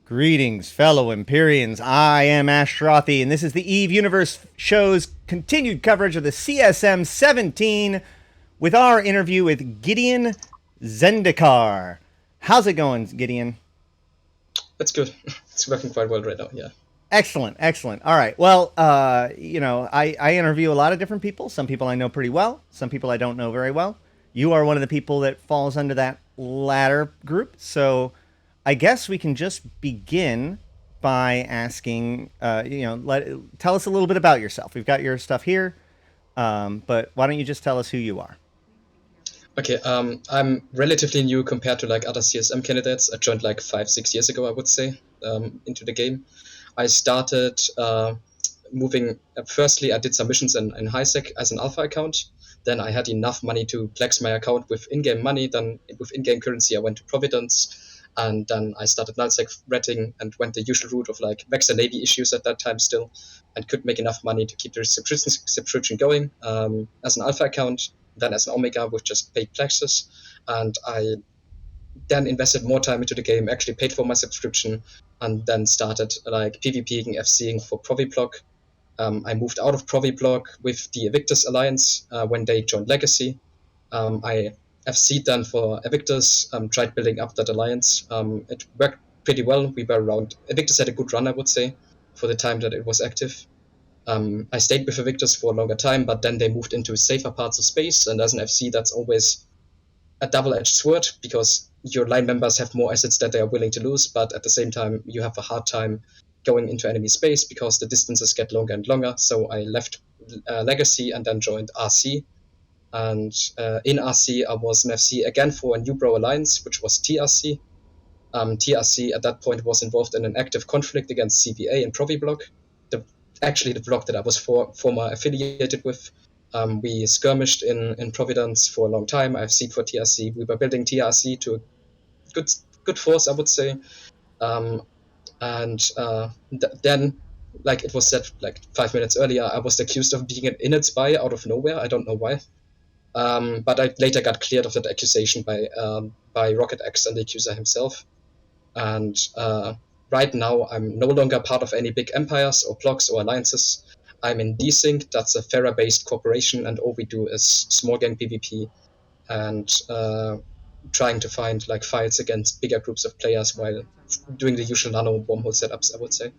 Greetings, fellow Empyreans. I am Ashrothi, and this is the Eve Universe show's continued coverage of the CSM 17 with our interview with Gideon Zendikar. How's it going, Gideon? That's good. It's working quite well right now, yeah. Excellent, excellent. All right. Well, I interview a lot of different people. Some people I know pretty well, some people I don't know very well. You are one of the people that falls under that latter group. So I guess we can just begin by asking, tell us a little bit about yourself. We've got your stuff here, but why don't you just tell us who you are? Okay, I'm relatively new compared to like other CSM candidates. I joined like 5, 6 years ago, I would say, into the game. I started moving. Firstly, I did some missions in HiSec as an alpha account. Then I had enough money to flex my account with in-game money. Then with in-game currency, I went to Providence, and then I started nullsec retting and went the usual route of like Vexor Navy issues at that time still, and could make enough money to keep the subscription going as an alpha account. Then as an omega with just paid plexus, and I then invested more time into the game, actually paid for my subscription, and then started like PvPing, FCing for Proviblock. I moved out of Proviblock with the Evictus Alliance when they joined Legacy. I FC'd then for Evictus, tried building up that alliance. It worked pretty well. We were around. Evictus had a good run, I would say, for the time that it was active. I stayed with Evictus for a longer time, but then they moved into safer parts of space. And as an FC, that's always a double-edged sword because your line members have more assets that they are willing to lose, but at the same time, you have a hard time going into enemy space because the distances get longer and longer. So I left Legacy and then joined RC. And in RC, I was an FC again for a New Bro Alliance, which was TRC. TRC at that point was involved in an active conflict against CVA and Proviblock, actually the block that I was former affiliated with. We skirmished in Providence for a long time. I've seen for TRC. We were building TRC to a good force, I would say. Then, like it was said like 5 minutes earlier, I was accused of being an init spy out of nowhere. I don't know why. But I later got cleared of that accusation by Rocket X and the accuser himself. And right now, I'm no longer part of any big empires or blocks or alliances. I'm in Desync, that's a Terra-based corporation, and all we do is small gang PvP and trying to find like fights against bigger groups of players while doing the usual nano wormhole setups, I would say.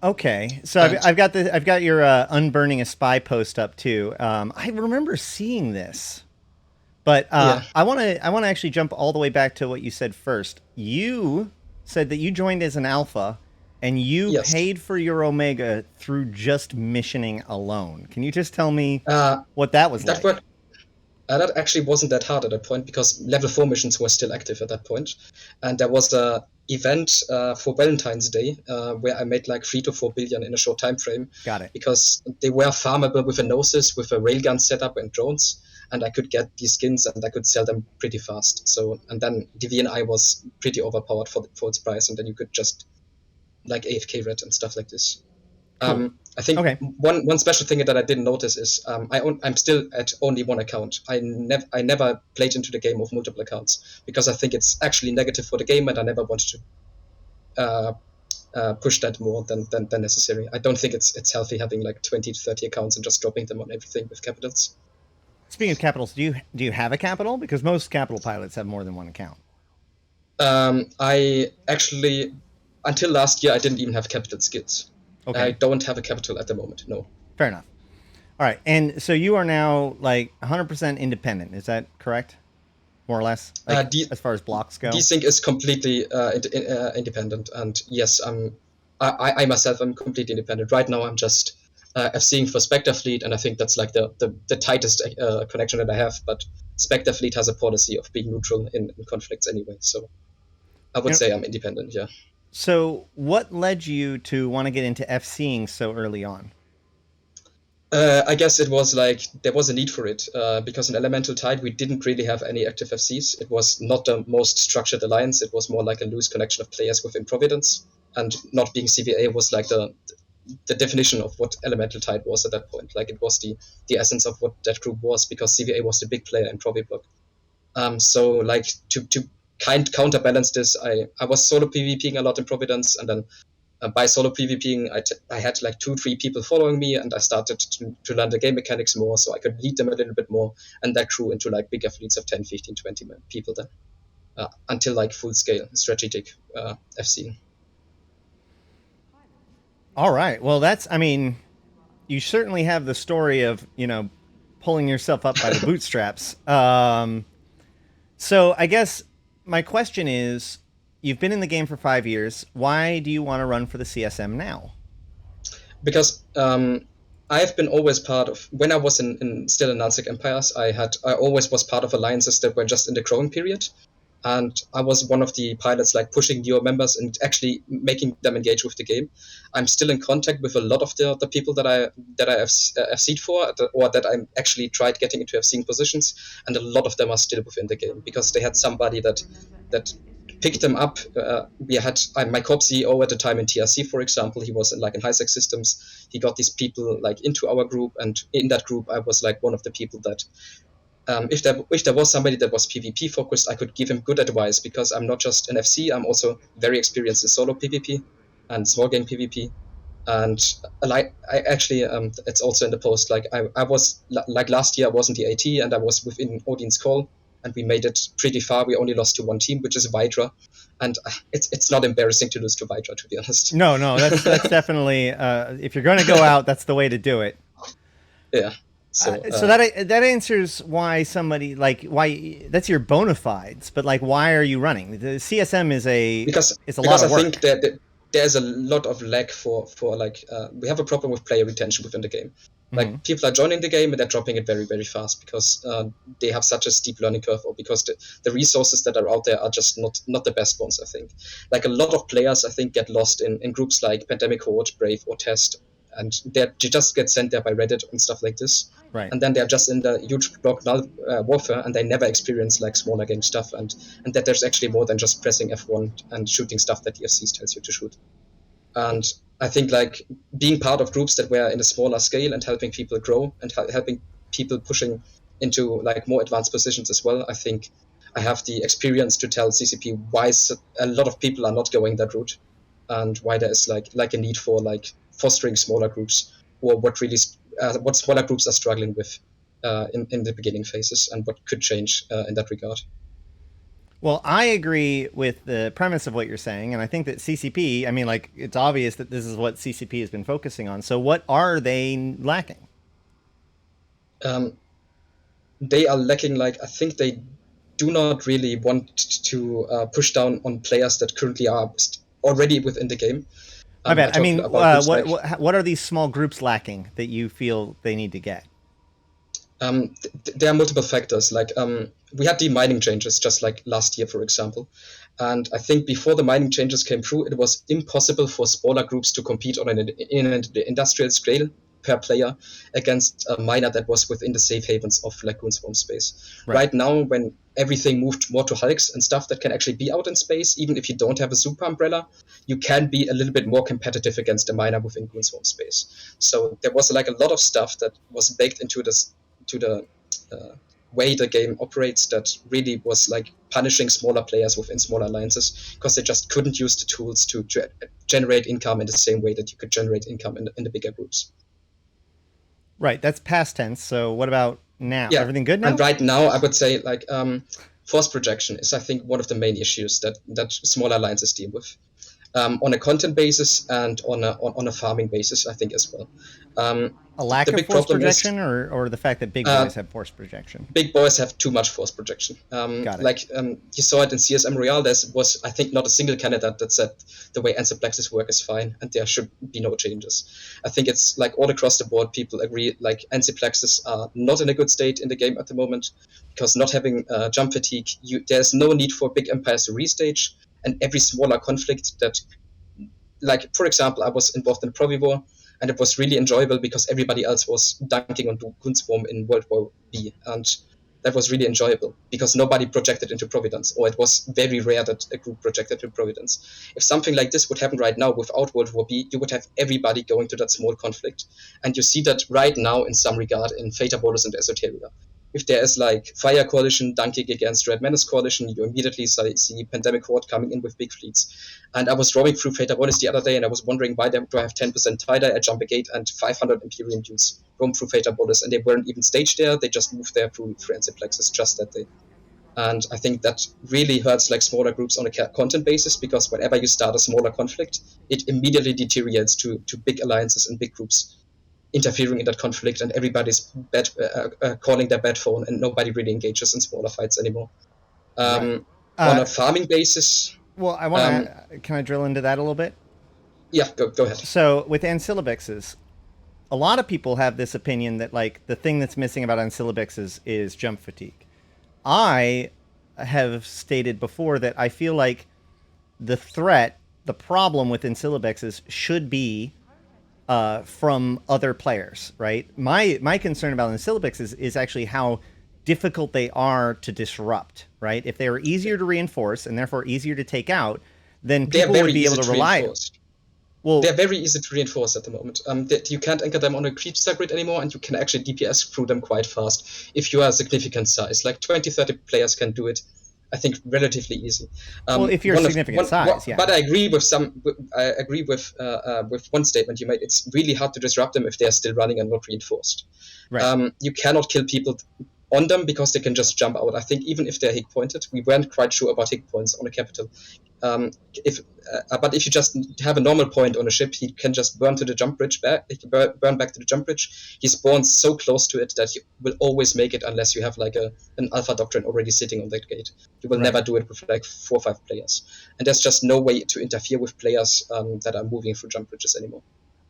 Okay, so And I've got your unburning a spy post up too. I remember seeing this. But yeah, I want to actually jump all the way back to what you said first. You said that you joined as an alpha, and you yes. paid for your omega through just missioning alone. Can you just tell me Uh, what that was that like? worked. That actually wasn't that hard at that point because level 4 missions were still active at that point. And there was a event for Valentine's Day where I made like 3 to 4 billion in a short time frame Got it. because they were farmable with a Gnosis, with a railgun setup and drones. And I could get these skins and I could sell them pretty fast. So, and then DVNI was pretty overpowered for its price. And then you could just like AFK red and stuff like this. Cool. I think Okay. one special thing that I didn't notice is I'm still at only one account. I never played into the game of multiple accounts because I think it's actually negative for the game, and I never wanted to push that more than necessary. I don't think it's healthy having like 20 to 30 accounts and just dropping them on everything with capitals. Speaking of capitals, do you have a capital? Because most capital pilots have more than one account. I actually until last year I didn't even have capital skills. I Okay. don't have a capital at the moment. No. Fair enough. All right. And so you are now like 100% independent. Is that correct? More or less, Uh, like D- as far as blocks go. Desync is completely independent, and yes, I myself am completely independent. Right now, I'm just FCing for Spectre Fleet, and I think that's like the tightest connection that I have. But Spectre Fleet has a policy of being neutral in conflicts anyway, so I You would know, say I'm independent. Yeah. So, what led you to want to get into FCing so early on? I guess it was like there was a need for it because in Elemental Tide we didn't really have any active FCs. It was not the most structured alliance. It was more like a loose connection of players within Providence, and not being CVA was like the definition of what Elemental Tide was at that point. Like it was the essence of what that group was because CVA was the big player in Proviblock. So like to counterbalance this, I was solo PvPing a lot in Providence, and then by solo PvPing, I had like 2-3 people following me, and I started to learn the game mechanics more, so I could lead them a little bit more, and that grew into like bigger fleets of 10, 15, 20 people then, until like full scale strategic FC. All right. Well, I mean, you certainly have the story of, pulling yourself up by the bootstraps. So I guess my question is, you've been in the game for 5 years. Why do you want to run for the CSM now? Because I've been always part of, when I was still in Nullsec Empires, I always was part of alliances that were just in the growing period. And I was one of the pilots, like pushing newer members and actually making them engage with the game. I'm still in contact with a lot of the people that I have FC'd for, or that I actually tried getting into FCing positions, and a lot of them are still within the game because they had somebody that picked them up. We had my corp CEO at the time in TRC, for example. He was in HiSec Systems. He got these people like into our group, and in that group, I was like one of the people that. If there was somebody that was PvP focused, I could give him good advice because I'm not just an FC, I'm also very experienced in solo PvP and small game PvP. And I actually, it's also in the post, like I was, like last year I was in the AT and I was within Odin's Call and we made it pretty far. We only lost to one team, which is Vydra. And it's not embarrassing to lose to Vydra, to be honest. No, that's definitely, if you're going to go out, that's the way to do it. Yeah. So that answers why somebody why that's your bona fides, but like why are you running? The CSM is a lot of work. I think that there's a lot of lack for we have a problem with player retention within the game. Like people are joining the game and they're dropping it very, very fast because they have such a steep learning curve, or because the resources that are out there are just not the best ones. I think like a lot of players I think get lost in groups like Pandemic Horde, Brave, or Test. And they just get sent there by Reddit and stuff like this. Right. And then they're just in the huge block warfare, and they never experience like smaller game stuff, and that there's actually more than just pressing F1 and shooting stuff that the FC tells you to shoot. And I think like being part of groups that were in a smaller scale and helping people grow and helping people pushing into like more advanced positions as well, I think I have the experience to tell CCP why a lot of people are not going that route, and why there is like a need for like fostering smaller groups, or what smaller groups are struggling with in the beginning phases, and what could change in that regard. Well, I agree with the premise of what you're saying, and I think that CCP, I mean, like, it's obvious that this is what CCP has been focusing on. So what are they lacking? They are lacking, like, I think they do not really want to push down on players that currently are already within the game. I bet. I mean, what are these small groups lacking that you feel they need to get? There are multiple factors. Like we had the mining changes just like last year, for example. And I think before the mining changes came through, it was impossible for smaller groups to compete on an industrial scale per player against a miner that was within the safe havens of like Goonswarm space. Right now, when everything moved more to hulks and stuff that can actually be out in space, even if you don't have a super umbrella, you can be a little bit more competitive against a miner within Goonswarm space. So there was like a lot of stuff that was baked into the way the game operates that really was like punishing smaller players within smaller alliances because they just couldn't use the tools to generate income in the same way that you could generate income in the bigger groups. Right, that's past tense. So what about now? Yeah. Everything good now? And right now, I would say like force projection is, I think, one of the main issues that smaller alliances deal with. On a content basis and on a farming basis, I think as well. A lack of force projection, or the fact that big boys have force projection? Big boys have too much force projection. Got it. Like you saw it in CSM Royale, there was, I think, not a single candidate that said the way Enceplex's work is fine and there should be no changes. I think it's like all across the board, people agree like Enceplexes are not in a good state in the game at the moment because not having jump fatigue, there's no need for big empires to restage. And every smaller conflict that, like, for example, I was involved in Provivore, and it was really enjoyable because everybody else was dunking on Goonswarm in World War B. And that was really enjoyable because nobody projected into Providence, or it was very rare that a group projected to Providence. If something like this would happen right now without World War B, you would have everybody going to that small conflict. And you see that right now in some regard in Theta Bolus and Esoteria. if there is like Fire Coalition dunking against Red Menace Coalition, you immediately see Pandemic Horde coming in with big fleets. And I was roaming through Fatabolis the other day, and I was wondering why do I have 10% tie-dye, I jump a gate, and 500 Imperium dudes roam through Fatabolis, and they weren't even staged there, they just moved there through Ensiplexes just that day. And I think that really hurts like smaller groups on a content basis, because whenever you start a smaller conflict, it immediately deteriorates to big alliances and big groups interfering in that conflict, and everybody's calling their bad phone, and nobody really engages in smaller fights anymore. On a farming basis. Well, I want to. Can I drill into that a little bit? Yeah, go ahead. So with Ancillabixes, a lot of people have this opinion that like the thing that's missing about Ancillabixes is jump fatigue. I have stated before that I feel like the problem with Ancillabixes should be from other players, right? My concern about Ancillabixes is actually how difficult they are to disrupt, right? If they were easier to reinforce and therefore easier to take out, then people would be able to rely. Well, they're very easy to reinforce at the moment. You can't anchor them on a creep star grid anymore, and you can actually DPS through them quite fast if you are a significant size. Like 20-30 players can do it, I think, relatively easy. Well, if you're a significant size, yeah. But I agree with with one statement you made. It's really hard to disrupt them if they are still running and not reinforced. Right. You cannot kill people on them because they can just jump out. I think even if they're hit pointed, we weren't quite sure about hit points on a capital. But if you just have a normal point on a ship, he can just burn to the jump bridge back. He can burn back to the jump bridge. He spawns so close to it that you will always make it unless you have like an Alpha Doctrine already sitting on that gate. You will never do it with like 4 or 5 players, and there's just no way to interfere with players that are moving through jump bridges anymore.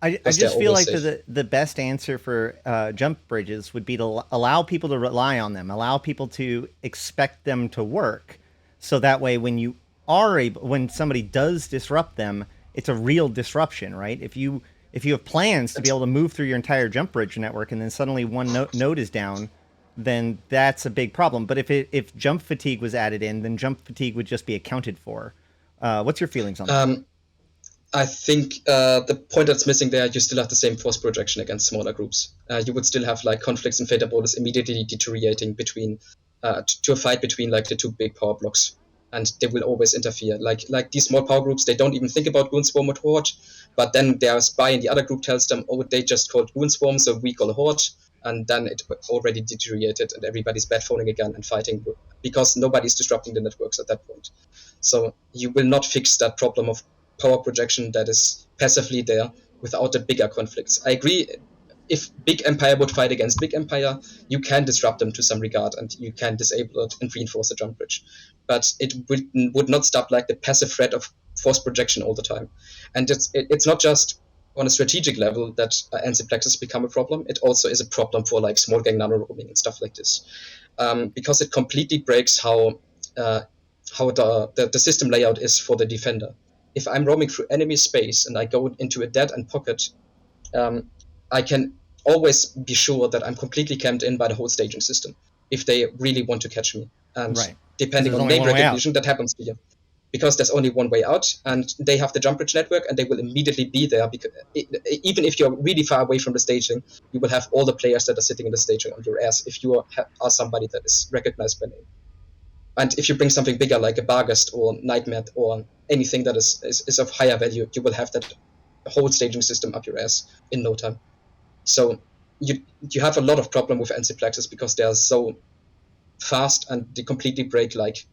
I just feel like the best answer for jump bridges would be to allow people to rely on them, allow people to expect them to work, so that way when somebody does disrupt them, it's a real disruption, right? If you have plans to be able to move through your entire jump bridge network and then suddenly one node is down, then that's a big problem. But if jump fatigue was added in, then jump fatigue would just be accounted for. What's your feelings on that? I think the point that's missing there, you still have the same force projection against smaller groups. You would still have like conflicts in Fatabolis immediately deteriorating between to a fight between like the 2 big power blocks, and they will always interfere. Like these small power groups, they don't even think about Goonswarm or Horde, but then their spy in the other group tells them, oh, they just called Goonswarm, so we call Horde, and then it already deteriorated, and everybody's bad phoning again and fighting because nobody's disrupting the networks at that point. So you will not fix that problem of power projection that is passively there without the bigger conflicts. I agree, if big empire would fight against big empire, you can disrupt them to some regard and you can disable it and reinforce the jump bridge. But it would not stop like the passive threat of force projection all the time. And it's not just on a strategic level that Anciplexes become a problem. It also is a problem for like small gang nano roaming and stuff like this, because it completely breaks how the system layout is for the defender. If I'm roaming through enemy space and I go into a dead end pocket, I can always be sure that I'm completely camped in by the whole staging system if they really want to catch me. And depending on name recognition, that happens to you. Because there's only one way out, and they have the jump bridge network, and they will immediately be there. Because even if you're really far away from the staging, you will have all the players that are sitting in the staging on your ass if you are somebody that is recognized by name. And if you bring something bigger like a Barghest or Nightmare or anything that is of higher value, you will have that whole staging system up your ass in no time. So you have a lot of problem with Anciplexes because they are so fast and they completely break like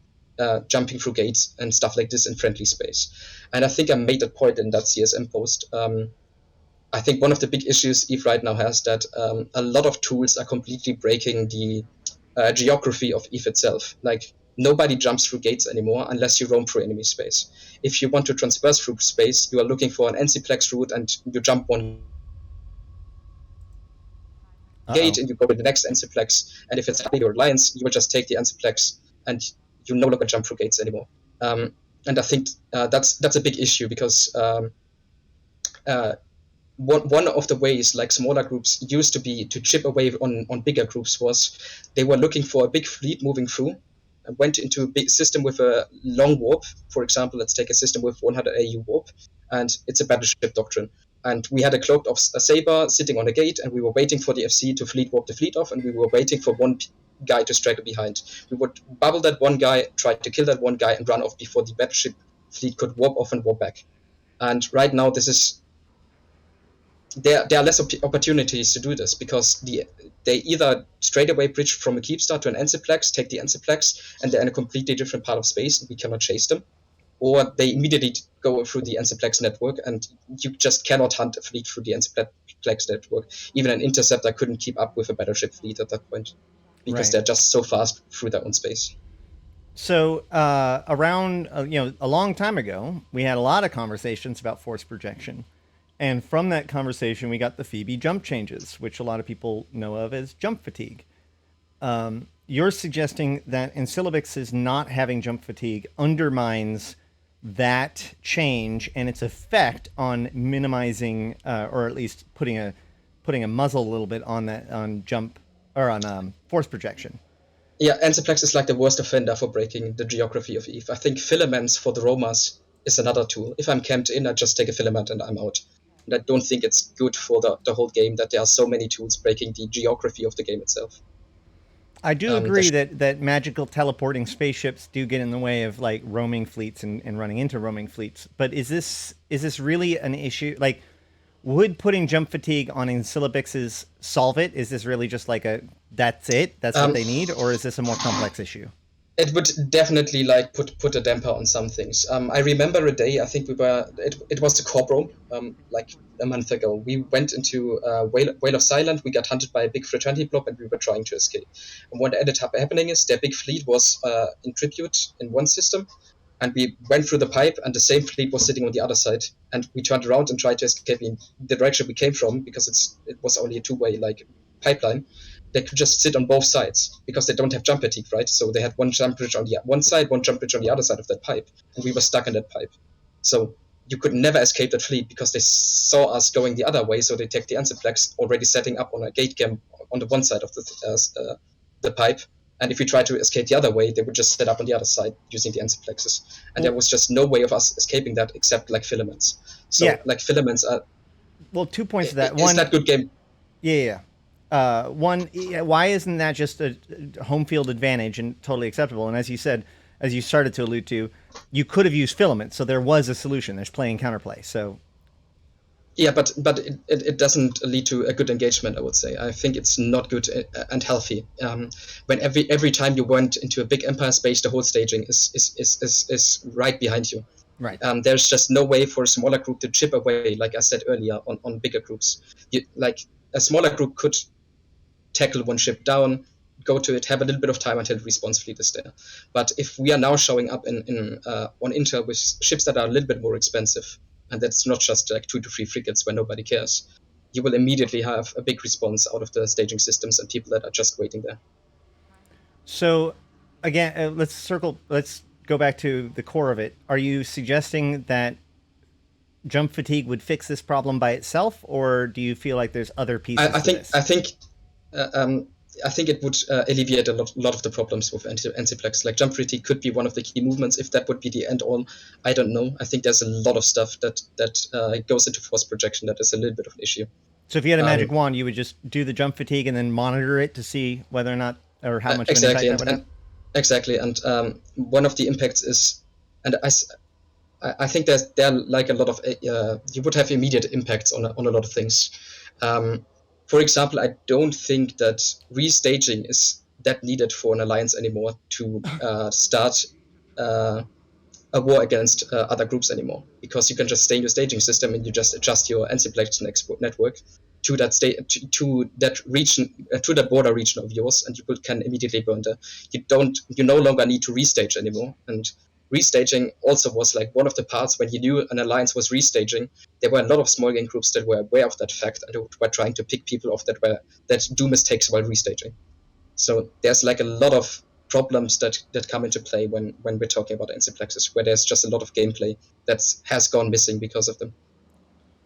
jumping through gates and stuff like this in friendly space. And I think I made that point in that CSM post. I think one of the big issues EVE right now has that a lot of tools are completely breaking the geography of EVE itself. Like, nobody jumps through gates anymore unless you roam through enemy space. If you want to transverse through space, you are looking for an Anciplex route and you jump one gate and you go to the next Anciplex. And if it's your alliance, you will just take the Anciplex and you no longer jump through gates anymore. And I think that's a big issue because one of the ways like smaller groups used to be to chip away on bigger groups was they were looking for a big fleet moving through and went into a big system with a long warp. For example, let's take a system with 100 AU warp, and it's a battleship doctrine. And we had a cloaked of a Saber sitting on a gate, and we were waiting for the FC to fleet warp the fleet off, and we were waiting for one guy to straggle behind. We would bubble that one guy, try to kill that one guy, and run off before the battleship fleet could warp off and warp back. And right now, this is there are less opportunities to do this because they either straight away bridge from a keepstar to an Ensiplex, take the Ensiplex, and they're in a completely different part of space, and we cannot chase them, or they immediately go through the Ensiplex network, and you just cannot hunt a fleet through the Ensiplex network. Even an interceptor couldn't keep up with a battleship fleet at that point because they're just so fast through their own space. So around a long time ago, we had a lot of conversations about force projection, and from that conversation, we got the Phoebe jump changes, which a lot of people know of as jump fatigue. You're suggesting that Ensilabix's not having jump fatigue undermines that change and its effect on minimizing, or at least putting a muzzle a little bit on jump or on force projection. Yeah, Ensiplex is like the worst offender for breaking the geography of Eve. I think filaments for the Romas is another tool. If I'm camped in, I just take a filament and I'm out. And I don't think it's good for the whole game that there are so many tools breaking the geography of the game itself. I do agree that magical teleporting spaceships do get in the way of like roaming fleets and running into roaming fleets. But is this really an issue? Like, would putting jump fatigue on Ensilabix's solve it? Is this really just like that's it? That's what they need? Or is this a more complex issue? It would definitely like put a damper on some things. I remember a day, I think it was the Corbrom, like a month ago. We went into Whale of Silent, we got hunted by a big fraternity blob, and we were trying to escape. And what ended up happening is their big fleet was in tribute in one system, and we went through the pipe, and the same fleet was sitting on the other side. And we turned around and tried to escape in the direction we came from, because it was only a two-way like pipeline. They could just sit on both sides because they don't have jump fatigue, right? So they had one jump bridge on the one side, one jump bridge on the other side of that pipe, and we were stuck in that pipe. So you could never escape that fleet because they saw us going the other way, so they take the Ensiplex already setting up on a gate cam on the one side of the pipe, and if we tried to escape the other way, they would just set up on the other side using the Ensiplexes, and there was just no way of us escaping that except like filaments. So like filaments are... Well, 2 points to that. One, is that good game? Yeah. One, why isn't that just a home field advantage and totally acceptable? And as you said, as you started to allude to, you could have used filaments, so there was a solution. There's play and counterplay. So yeah, but it doesn't lead to a good engagement, I would say. I think it's not good and healthy. When every time you went into a big empire space, the whole staging is right behind you. Right. There's just no way for a smaller group to chip away, like I said earlier, on bigger groups. Like a smaller group could tackle one ship down, go to it, have a little bit of time until the response fleet is there. But if we are now showing up on Inter with ships that are a little bit more expensive, and that's not just like 2 to 3 frigates where nobody cares, you will immediately have a big response out of the staging systems and people that are just waiting there. So again, let's go back to the core of it. Are you suggesting that jump fatigue would fix this problem by itself, or do you feel like there's other pieces to this? I think it would alleviate a lot of the problems with Ensiplex. Like jump fatigue could be one of the key movements. If that would be the end all, I don't know. I think there's a lot of stuff that goes into force projection that is a little bit of an issue. So if you had a magic wand, you would just do the jump fatigue and then monitor it to see whether or not, or how much exactly, of an impact that would have? Exactly, and one of the impacts is, and I think there are like a lot of you would have immediate impacts on a lot of things. For example, I don't think that restaging is that needed for an alliance anymore to start a war against other groups anymore, because you can just stay in your staging system and you just adjust your Ensiplex network to that to that region, to that border region of yours, and you can immediately burn there. You no longer need to restage anymore. And restaging also was like one of the parts when you knew an alliance was restaging. There were a lot of small game groups that were aware of that fact and were trying to pick people off that do mistakes while restaging. So there's like a lot of problems that come into play when we're talking about Ensiplexes, where there's just a lot of gameplay that has gone missing because of them.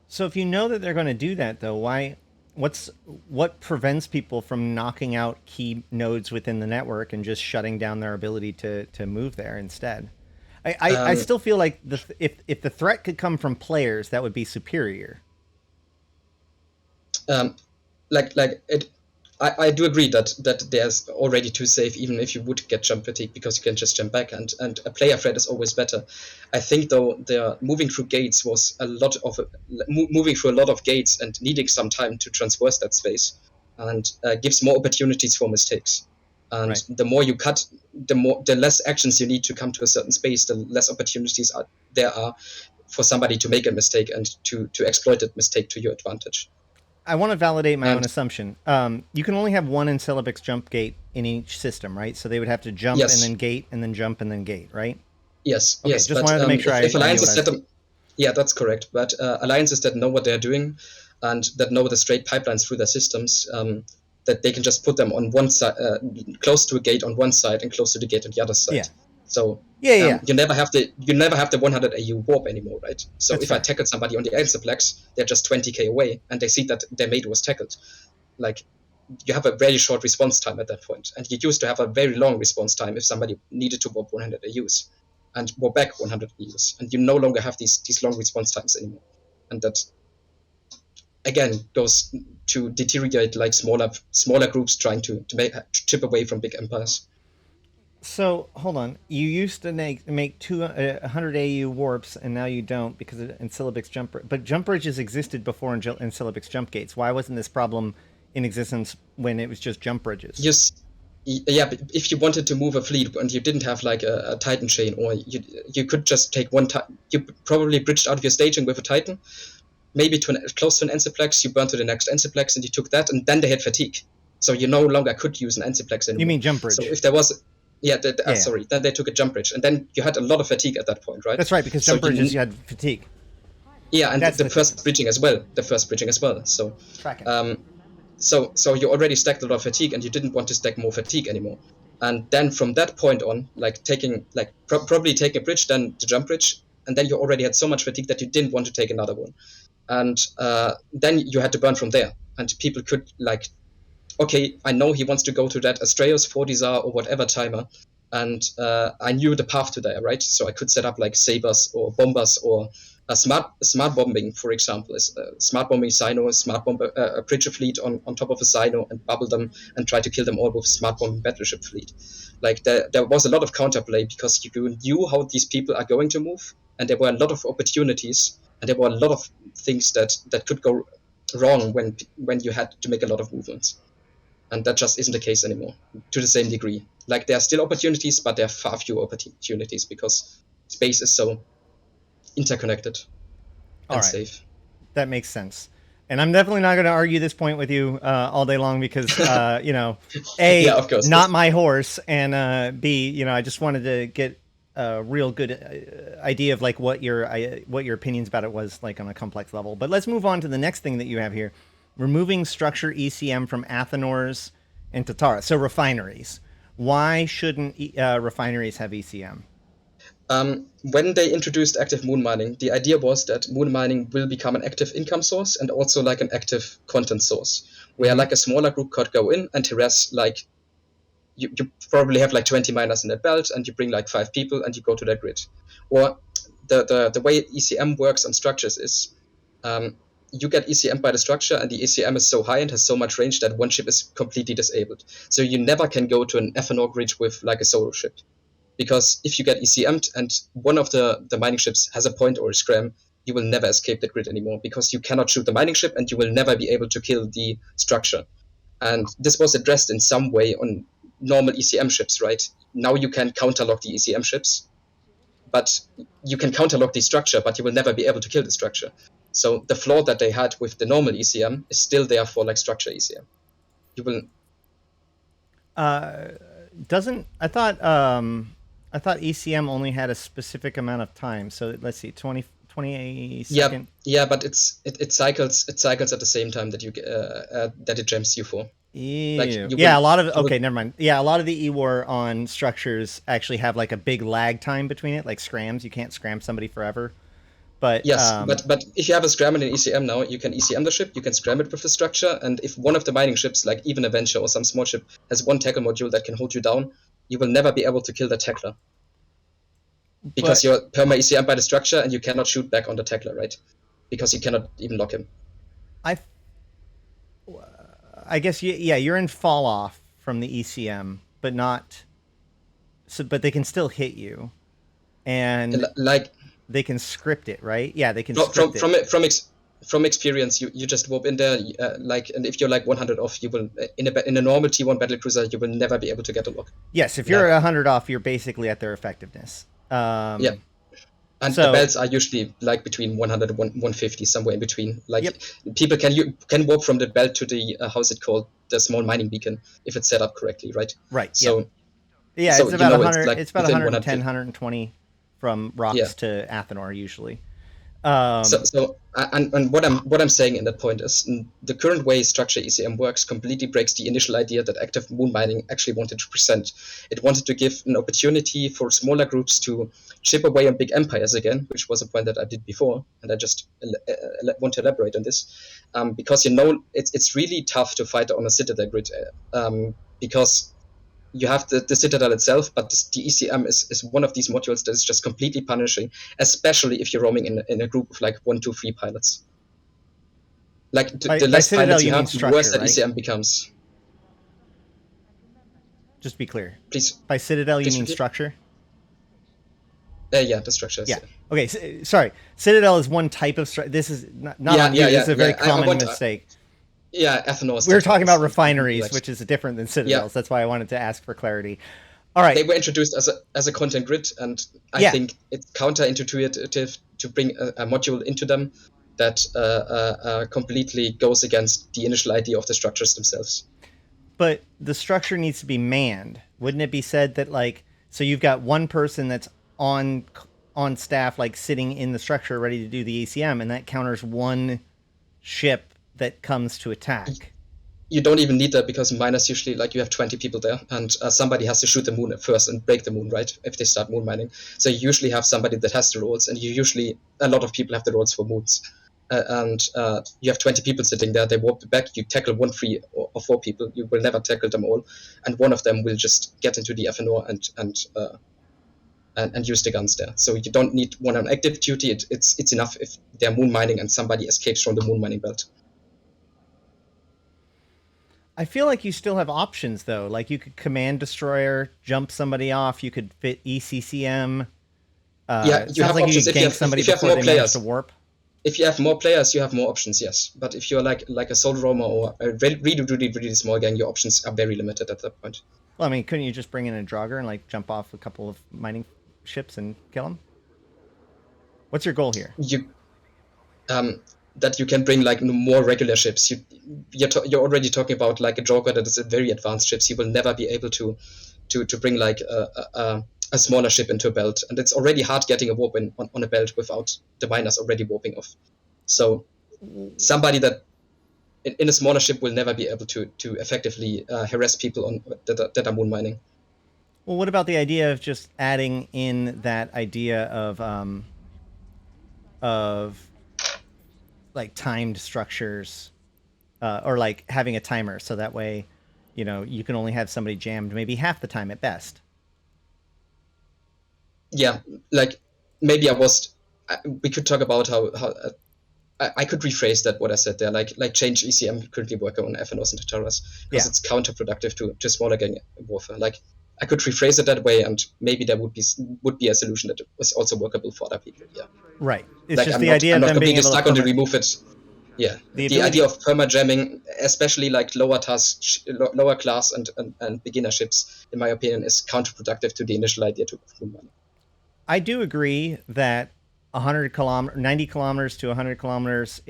So if you know that they're going to do that, though, what prevents people from knocking out key nodes within the network and just shutting down their ability to move there instead? I still feel like if the threat could come from players, that would be superior. Like it, I do agree that there's already too safe, even if you would get jump fatigue, because you can just jump back, and a player threat is always better. I think though the moving through gates was moving through a lot of gates and needing some time to traverse that space, and gives more opportunities for mistakes. And Right. the more you cut, the less actions you need to come to a certain space, the less opportunities there are for somebody to make a mistake and to exploit that mistake to your advantage. I want to validate my own And assumption. You can only have one Encelebix jump gate in each system, right? So they would have to jump and then yes, gate and then jump and then gate, right? yes, Okay, yes. just But wanted to make sure if I knew what alliances I set was. them, yeah, that's correct. But alliances that know what they're doing and that know the straight pipelines through their systems, that they can just put them on one side, close to a gate on one side and close to the gate on the other Yeah, side. So yeah. you never have the 100 AU warp anymore, right? So That's if I fair. tackle somebody on the Enceplex, they're just 20k away, and they see that their mate was tackled. Like, you have a very short response time at that point, and you used to have a very long response time if somebody needed to warp 100 AUs and warp back 100 AUs, and you no longer have these long response times anymore, and that again goes to deteriorate like smaller groups trying to chip away from big empires. So hold on. You used to make 100 AU warps, and now you don't because of Encelebix jump. But jump bridges existed before Encelebix jump gates. Why wasn't this problem in existence when it was just jump bridges? Yes, yeah. But if you wanted to move a fleet and you didn't have like a Titan chain, or you could just take one. You probably bridged out of your staging with a Titan, maybe close to an Enceplex. You burned to the next Enceplex, and you took that, and then they had fatigue, so you no longer could use an Enceplex You anymore. mean jump So bridge? if there was, yeah, Yeah. sorry, then they took a jump bridge, and then you had a lot of fatigue at that point, right? That's right, because So jump bridges you had fatigue. yeah, and That's the the first difference. bridging as well, So Tracking. um, so you already stacked a lot of fatigue, and you didn't want to stack more fatigue anymore. And then from that point on, like taking like probably taking a bridge, then the jump bridge, and then you already had so much fatigue that you didn't want to take another one. And then you had to burn from there, and people could like, okay, I know he wants to go to that Astraeus 40 Czar or whatever timer, and I knew the path to there, right? So I could set up like sabers or bombers or a smart bombing, for example, is smart bombing Sino, smart bomber a Bridger fleet on top of a Sino and bubble them and try to kill them all with smart bombing battleship fleet. Like there was a lot of counterplay because you knew how these people are going to move, and there were a lot of opportunities, and there were a lot of things that could go wrong when you had to make a lot of movements, and that just isn't the case anymore to the same degree. Like, there are still opportunities, but there are far fewer opportunities because space is so interconnected All and right. safe. That makes sense. And I'm definitely not going to argue this point with you all day long because, Yeah, A, of course. not my horse, and B, I just wanted to get a real good idea of like what your opinions about it was like on a complex level. But let's move on to the next thing that you have here: removing structure ECM from Athenors and Tatara. So refineries. Why shouldn't refineries have ECM? When they introduced active moon mining, the idea was that moon mining will become an active income source and also like an active content source, where Mm-hmm. like a smaller group could go in and harass like you probably have like 20 miners in that belt, and you bring like 5 people and you go to that grid. Or the way ECM works on structures is, you get ECM by the structure, and the ECM is so high and has so much range that one ship is completely disabled. So you never can go to an FNO grid with like a solo ship, because if you get ECM'd and one of the mining ships has a point or a scram, you will never escape that grid anymore, because you cannot shoot the mining ship and you will never be able to kill the structure. And this was addressed in some way on normal ECM ships, right? Now you can counterlock the ECM ships, but you can counterlock the structure, but you will never be able to kill the structure. So the flaw that they had with the normal ECM is still there for like structure ECM. You will Doesn't I thought ECM only had a specific amount of time. So let's see, 20 yeah, second. yeah, but it cycles at the same time that you that it jams you for. Like Ew. you will Yeah, a lot of you will okay, never mind. Yeah, a lot of the E-War on structures actually have like a big lag time between it, like scrams. You can't scram somebody forever. But Yes, but if you have a scram in an ECM now, you can ECM the ship, you can scram it with the structure, and if one of the mining ships, like even a Venture or some small ship, has one tackle module that can hold you down, you will never be able to kill the tackler, because but you're perma ECM by the structure and you cannot shoot back on the tackler, right? Because you cannot even lock him. I I guess you're in fall off from the ECM, but not. So, but they can still hit you, and Like they can script it, right? Yeah, they can from script from it. from experience, you just warp in there, and if you're like 100 off, you will in a normal T1 battlecruiser, you will never be able to get a lock. Yes, if you're Never. 100 off, you're basically at their effectiveness. Yeah, and the So belts are usually like between 100 and 150, somewhere in between. Like yep, people can warp from the belt to the how's it called, the small mining beacon, if it's set up correctly, right? right, yep. So Yeah, so it's about it's 100. like It's about within 110, 150. 120 from Yeah. rocks to Athenor usually. And what I'm saying in that point is the current way structure ECM works completely breaks the initial idea that active moon mining actually wanted to present. It wanted to give an opportunity for smaller groups to chip away on big empires again, which was a point that I did before, and I just want to elaborate on this, because it's really tough to fight on a Citadel grid, because you have the Citadel itself, but the ECM is one of these modules that is just completely punishing, especially if you're roaming in a group of like 1, 2, 3 pilots. Like the By less Citadel, pilots you you mean have, the worse structure, that right? ECM becomes. Just to be clear. Please, By Citadel, you please mean repeat. structure? Yeah, the structures. Yeah. Okay. Sorry. Citadel is one type of structure. This is not Yeah, on you. yeah, This is a very yeah. I common want mistake. yeah, Athenor is We were different. talking about It's refineries, like- which is different than Yeah. citadels. That's why I wanted to ask for clarity. All right. They were introduced as a content grid, and I Yeah. think it's counterintuitive to bring a module into them that completely goes against the initial idea of the structures themselves. But the structure needs to be manned. Wouldn't it be said that like so you've got one person that's on staff like sitting in the structure ready to do the ECM, and that counters one ship that comes to attack. You don't even need that, because in miners usually like you have 20 people there, and somebody has to shoot the moon first and break the moon, right? If they start moon mining, so you usually have somebody that has the roles, and a lot of people have the roles for moons, and you have 20 people sitting there. They warp back. You tackle 1, 3, or 4 people. You will never tackle them all, and one of them will just get into the FNO and use the guns there. So you don't need one on active duty. It's enough if they're moon mining and somebody escapes from the moon mining belt. I feel like you still have options though. Like you could command destroyer, jump somebody off. You could fit ECCM. Yeah, It you sounds have like you options could if you gank have- somebody if you have before more they manage players. to warp. If you have more players, you have more options, yes. But if you're like a soul roamer or a really small gang, your options are very limited at that point. Well, I mean, couldn't you just bring in a Draugr and like jump off a couple of mining ships and kill them? What's your goal here? You that you can bring like more regular ships. You're already talking about like a Joker that is a very advanced ships. You will never be able to bring like a smaller ship into a belt, and it's already hard getting a warp on a belt without the miners already warping off. So somebody that in a smaller ship will never be able to effectively harass people on that are moon mining. Well, what about the idea of just adding in that idea of like timed structures, or like having a timer, so that way, you know, you can only have somebody jammed maybe half the time at best. Yeah, like maybe we could talk about how I could rephrase that what I said there, like change ECM currently working on FNOs and Tataras, because Yeah. it's counterproductive to smaller gang warfare. Like I could rephrase it that way, and maybe there would be a solution that was also workable for other people. Yeah, Right. It's like just I'm the not, idea I'm of not them being completely able stuck to on the perma- remove it. Yeah, The the ability- idea of perma jamming, especially like lower class and beginner ships, in my opinion, is counterproductive to the initial idea to moon mining. I do agree that 90 kilometers to 100 kilometers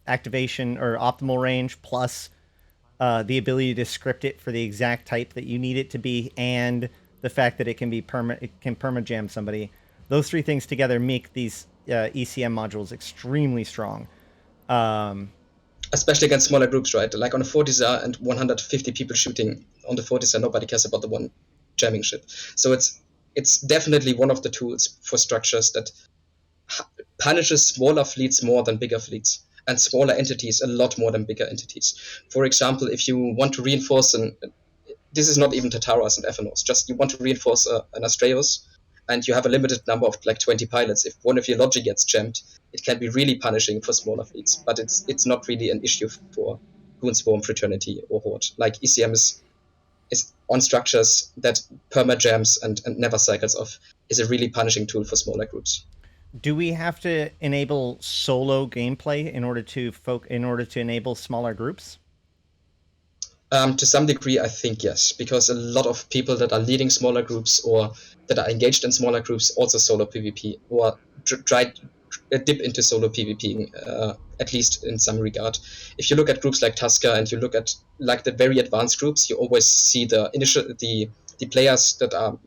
activation or optimal range, plus the ability to script it for the exact type that you need it to be, and the fact that it can perma jam somebody. Those three things together make these ECM modules extremely strong. Especially against smaller groups, right? Like on a 40 and 150 people shooting on the 40, nobody cares about the one jamming ship. So it's definitely one of the tools for structures that punishes smaller fleets more than bigger fleets, and smaller entities a lot more than bigger entities. For example, if you want to reinforce this is not even Tataras and FNOs, just you want to reinforce an Astraeus, and you have a limited number of like 20 pilots. If one of your logic gets jammed, it can be really punishing for smaller fleets, but it's not really an issue for Goon Swarm, Fraternity, or Horde. Like ECM is on structures that perma jams and never cycles off, is a really punishing tool for smaller groups. Do we have to enable solo gameplay in order to enable smaller groups? To some degree, I think yes, because a lot of people that are leading smaller groups or that are engaged in smaller groups also solo PvP or try dip into solo PvP, at least in some regard. If you look at groups like Tusker and you look at like the very advanced groups, you always see the players that are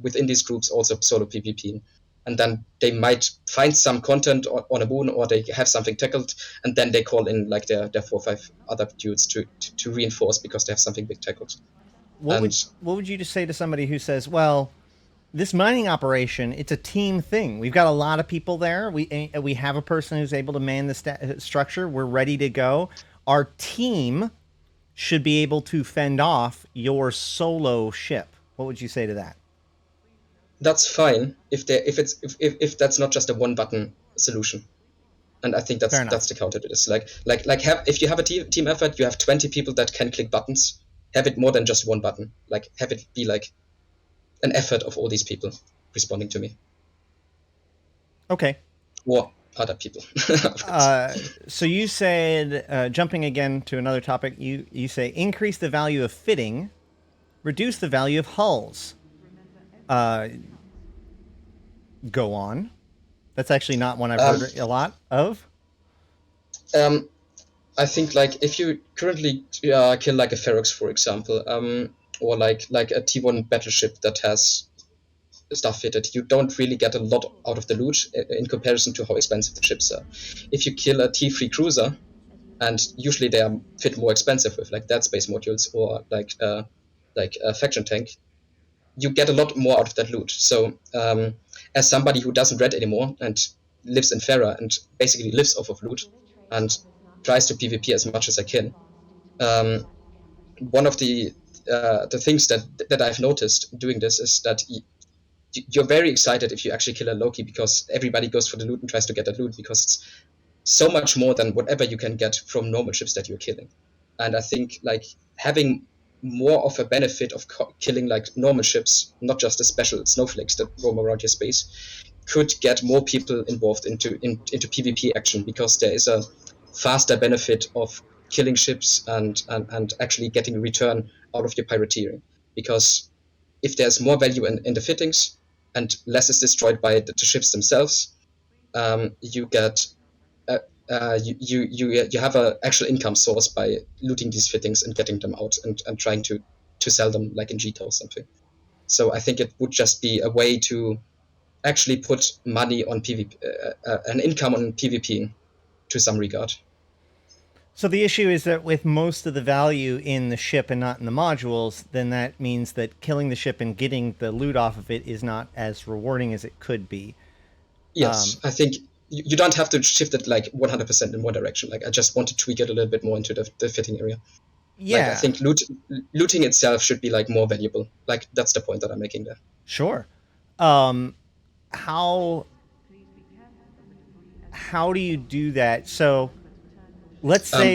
within these groups also solo PvP. And then they might find some content on a boon, or they have something tackled, and then they call in like their 4 or 5 other dudes to reinforce because they have something big tackled. What would you just say to somebody who says, "Well, this mining operation, it's a team thing. We've got a lot of people there. We have a person who's able to man the structure. We're ready to go. Our team should be able to fend off your solo ship." What would you say to that? That's fine if that's not just a one button solution. And I think that's the counter to this. If you have a team effort, you have 20 people that can click buttons. Have it more than just one button. Like have it be like an effort of all these people responding to me. Okay. Or other people. So you said, jumping again to another topic, you say increase the value of fitting, reduce the value of hulls. Go on. That's actually not one I've heard a lot of. I think like if you currently kill like a Ferox, for example, or like a T1 battleship that has stuff fitted, you don't really get a lot out of the loot in comparison to how expensive the ships are. If you kill a T3 cruiser, and usually they are fit more expensive with like Dead Space modules or like a faction tank, you get a lot more out of that loot. So as somebody who doesn't red anymore and lives in Farah and basically lives off of loot and tries to PvP as much as I can, one of the things that I've noticed doing this is that you're very excited if you actually kill a Loki, because everybody goes for the loot and tries to get that loot because it's so much more than whatever you can get from normal ships that you're killing. And I think like having more of a benefit of killing like normal ships, not just the special snowflakes that roam around your space, could get more people involved into PvP action, because there is a faster benefit of killing ships and actually getting a return out of your pirateering. Because if there's more value in the fittings and less is destroyed by the ships themselves, you get you have an actual income source by looting these fittings and getting them out and trying to sell them like in Jita or something. So I think it would just be a way to actually put money on PvP, an income on PvP to some regard. So the issue is that with most of the value in the ship and not in the modules, then that means that killing the ship and getting the loot off of it is not as rewarding as it could be. Yes, I think you don't have to shift it like 100% in one direction. Like I just want to tweak it a little bit more into the fitting area. Yeah, like, I think looting itself should be like more valuable. Like that's the point that I'm making there. Sure. How do you do that? So let's say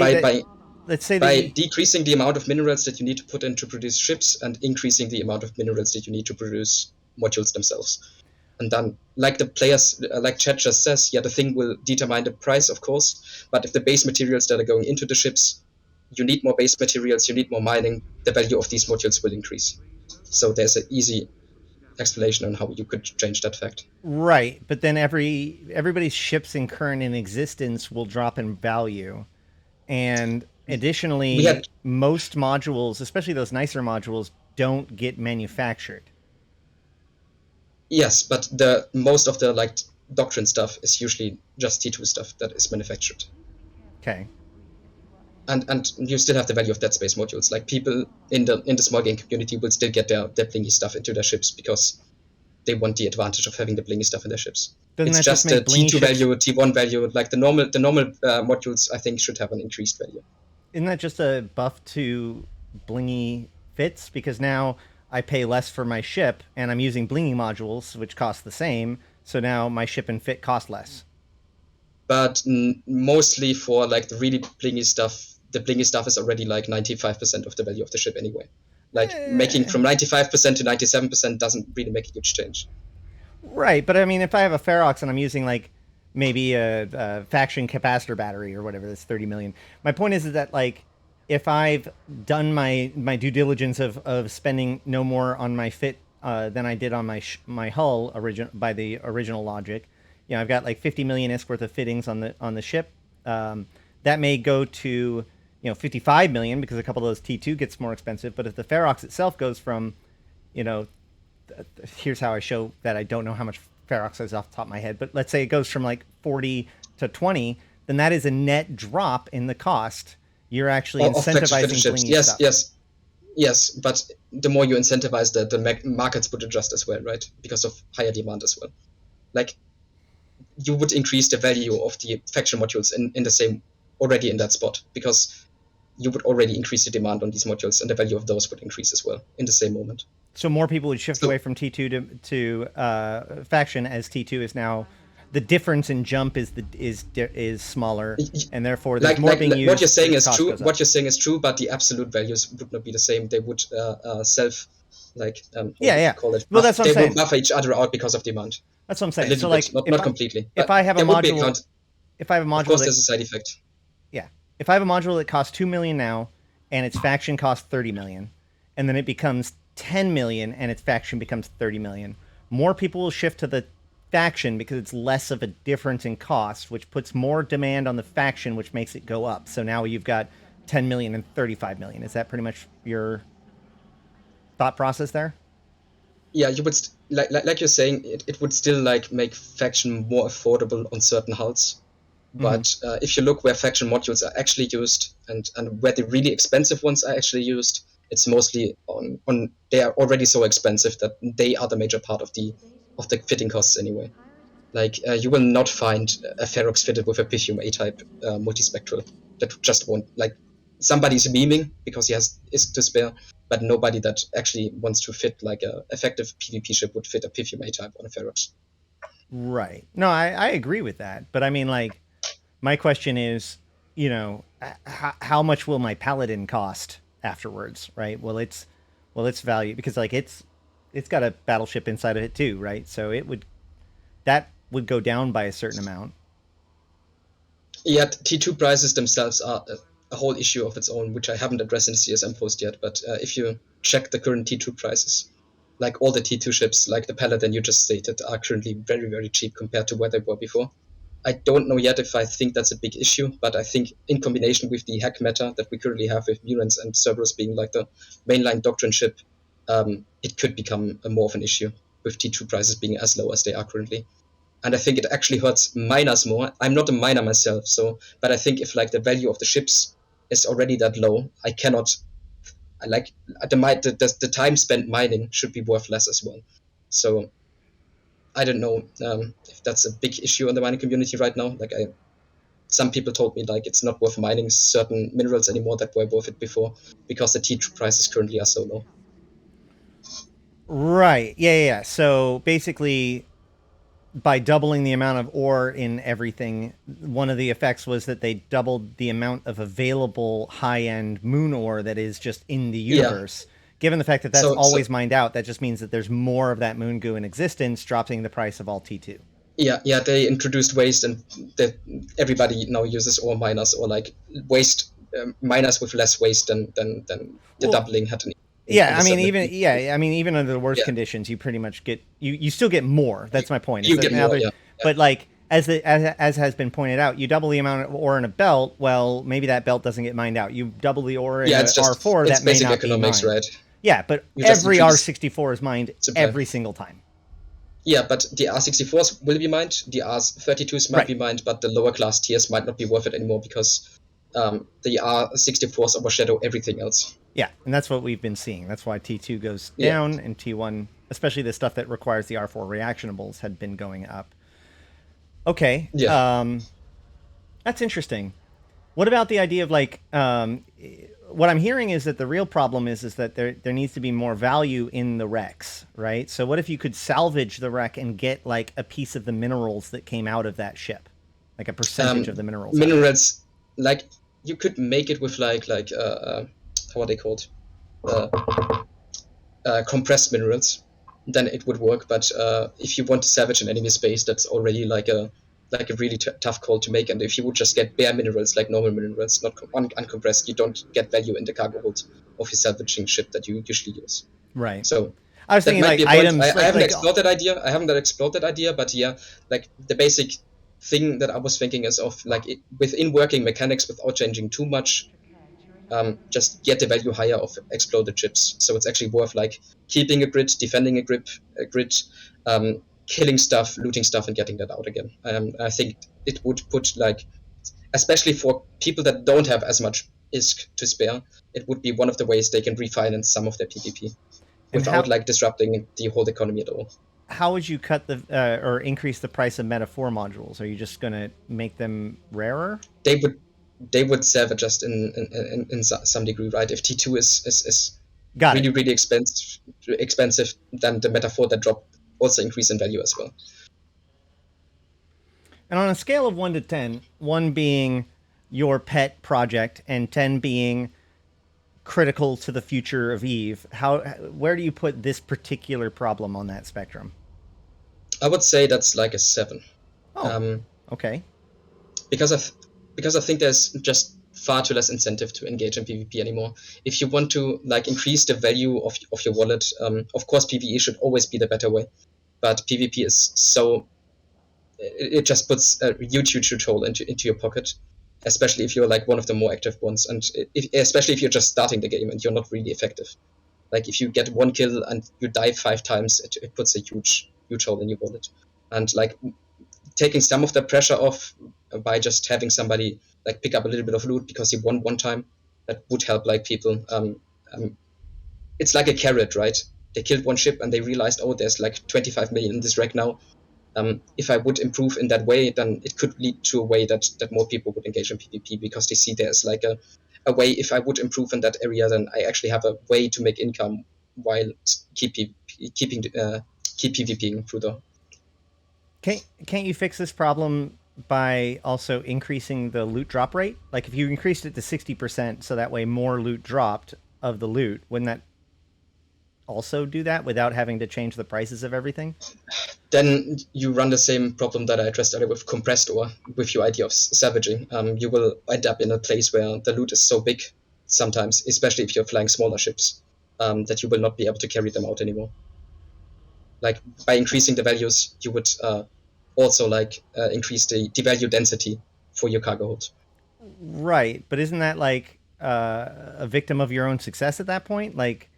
by decreasing the amount of minerals that you need to put in to produce ships and increasing the amount of minerals that you need to produce modules themselves. And then, like the players, like Chad just says, yeah, the thing will determine the price, of course. But if the base materials that are going into the ships, you need more base materials, you need more mining, the value of these modules will increase. So there's an easy explanation on how you could change that fact. Right, but then everybody's ships in current in existence will drop in value. And additionally, most modules, especially those nicer modules, don't get manufactured. Yes, but most of the like doctrine stuff is usually just T2 stuff that is manufactured. Okay. And you still have the value of Dead Space modules. Like people in the small game community will still get their blingy stuff into their ships because they want the advantage of having the blingy stuff in their ships. It's just the T2 value, T1 value. Like the normal modules, I think, should have an increased value. Isn't that just a buff to blingy fits? Because now I pay less for my ship, and I'm using blingy modules, which cost the same. So now my ship and fit cost less. But mostly for like the really blingy stuff, the blingy stuff is already like 95% of the value of the ship anyway. Like making from 95% to 97% doesn't really make a huge change. Right, but I mean, if I have a Ferox and I'm using like maybe a faction capacitor battery or whatever, that's 30 million. My point is that like if I've done my due diligence of spending no more on my fit than I did on my hull by the original logic, you know, I've got like 50 million ISK worth of fittings on the ship. That may go to 55 million because a couple of those T2 gets more expensive. But if the Ferox itself goes from, you know, here's how I show that I don't know how much Ferox is off the top of my head, but let's say it goes from like 40 to 20, then that is a net drop in the cost. You're actually incentivizing blingy stuff. Yes, but the more you incentivize the markets would adjust as well, right? Because of higher demand as well. Like, you would increase the value of the faction modules in the same, already in that spot, because you would already increase the demand on these modules, and the value of those would increase as well in the same moment. So more people would shift away from T2 to faction, as T2 is now, the difference in jump is smaller, and therefore there's more being used. What you're saying is true. What you're saying is true, but the absolute values would not be the same. They would call it. Well, that's what I'm saying. They would buffer each other out because of demand. That's what I'm saying. So like, not completely. If I have a module, of course, there's a side effect. Yeah, if I have a module that costs 2 million now, and its faction costs 30 million, and then it becomes 10 million and its faction becomes 30 million, more people will shift to the faction because it's less of a difference in cost, which puts more demand on the faction, which makes it go up. So now you've got 10 million and 35 million. Is that pretty much your thought process there? Yeah, you would like you're saying, it would still like make faction more affordable on certain hulls. But if you look where faction modules are actually used and where the really expensive ones are actually used, it's mostly on they are already so expensive that they are the major part of the fitting costs anyway. Like you will not find a Ferox fitted with a Pythium A-type multispectral. That just won't, like, somebody's memeing because he has ISK to spare, but nobody that actually wants to fit like a effective PvP ship would fit a Pythium A-type on a Ferox. Right. No, I agree with that. But I mean, like, my question is, how much will my Paladin cost afterwards, right? Well, it's value, because like it's got a battleship inside of it too, right? So that would go down by a certain amount. Yeah, T2 prices themselves are a whole issue of its own, which I haven't addressed in the CSM post yet. But if you check the current T2 prices, like all the T2 ships, like the Paladin you just stated, are currently very, very cheap compared to where they were before. I don't know yet if I think that's a big issue, but I think in combination with the hack meta that we currently have with Murens and Cerberus being like the mainline doctrine ship, it could become more of an issue with T2 prices being as low as they are currently. And I think it actually hurts miners more. I'm not a miner myself, but I think if like the value of the ships is already that low, the time spent mining should be worth less as well. So I don't know if that's a big issue in the mining community right now. Like some people told me like it's not worth mining certain minerals anymore that were worth it before because the T2 prices currently are so low. Right. Yeah. So basically, by doubling the amount of ore in everything, one of the effects was that they doubled the amount of available high-end moon ore that is just in the universe. Yeah. Given the fact that that's always mined out, that just means that there's more of that moon goo in existence, dropping the price of all T2. Yeah, they introduced waste, and everybody now uses ore miners or like waste miners with less waste than the doubling had. Yeah, I mean, even under the worst conditions, you pretty much get you still get more. That's my point. You get more, But like as has been pointed out, you double the amount of ore in a belt. Well, maybe that belt doesn't get mined out. You double the ore in R4, that may not be mined. Right? Yeah, but every R64 is mined every single time. Yeah, but the R64s will be mined. The R32s might be mined, but the lower class tiers might not be worth it anymore because the R64s overshadow everything else. Yeah, and that's what we've been seeing. That's why T2 goes down and T1, especially the stuff that requires the R4 reactionables, had been going up. Okay. Yeah. That's interesting. What about the idea of like, what I'm hearing is that the real problem is that there needs to be more value in the wrecks, right? So what if you could salvage the wreck and get like a piece of the minerals that came out of that ship, like a percentage of the minerals? Minerals, like you could make it with how are they called? Uh, Compressed minerals, then it would work. But if you want to savage an enemy space, that's already like a really tough call to make. And if you would just get bare minerals, like normal minerals, not uncompressed, you don't get value in the cargo hold of your salvaging ship that you usually use. Right. So I was that thinking might be like a point. items, I haven't like explored that idea. I haven't explored that idea, but yeah, like the basic thing that I was thinking is of like within working mechanics without changing too much. Just get the value higher of exploded chips. So it's actually worth like keeping a grid, defending a grid, killing stuff, looting stuff, and getting that out again. I think it would put like, especially for people that don't have as much ISK to spare, it would be one of the ways they can refinance some of their PvP and without like disrupting the whole economy at all. how would you cut the or increase the price of Meta 4 modules? Are you just going to make them rarer? They would self-adjust in some degree, right? If T2 is Got really it. really expensive, then the metaphor that drop also increase in value as well. And on a scale of 1 to 10, 1 being your pet project and 10 being critical to the future of Eve, where do you put this particular problem on that spectrum? I would say that's like a 7. Oh, um, okay. because I think there's just far too less incentive to engage in PvP anymore. If you want to like increase the value of your wallet, of course PvE should always be the better way, but PvP is so it just puts a huge hole into your pocket, especially if you're like one of the more active ones, and especially if you're just starting the game and you're not really effective. Like if you get one kill and you die 5 times, it puts a huge hole in your wallet. And like taking some of the pressure off by just having somebody like pick up a little bit of loot because he won one time, that would help like people. It's like a carrot, right? They killed one ship and they realized, oh, there's like 25 million in this wreck now. If I would improve in that way, then it could lead to a way that more people would engage in PvP because they see there's like a way. If I would improve in that area, then I actually have a way to make income while keeping PvPing through the. Can't you fix this problem by also increasing the loot drop rate? Like if you increased it to 60%, so that way more loot dropped of the loot, wouldn't that also do that without having to change the prices of everything? Then you run the same problem that I addressed earlier with compressed ore, with your idea of salvaging. You will end up in a place where the loot is so big sometimes, especially if you're flying smaller ships, that you will not be able to carry them out anymore. Like by increasing the values, you would also like increase the value density for your cargo hold. Right, but isn't that like a victim of your own success at that point? Like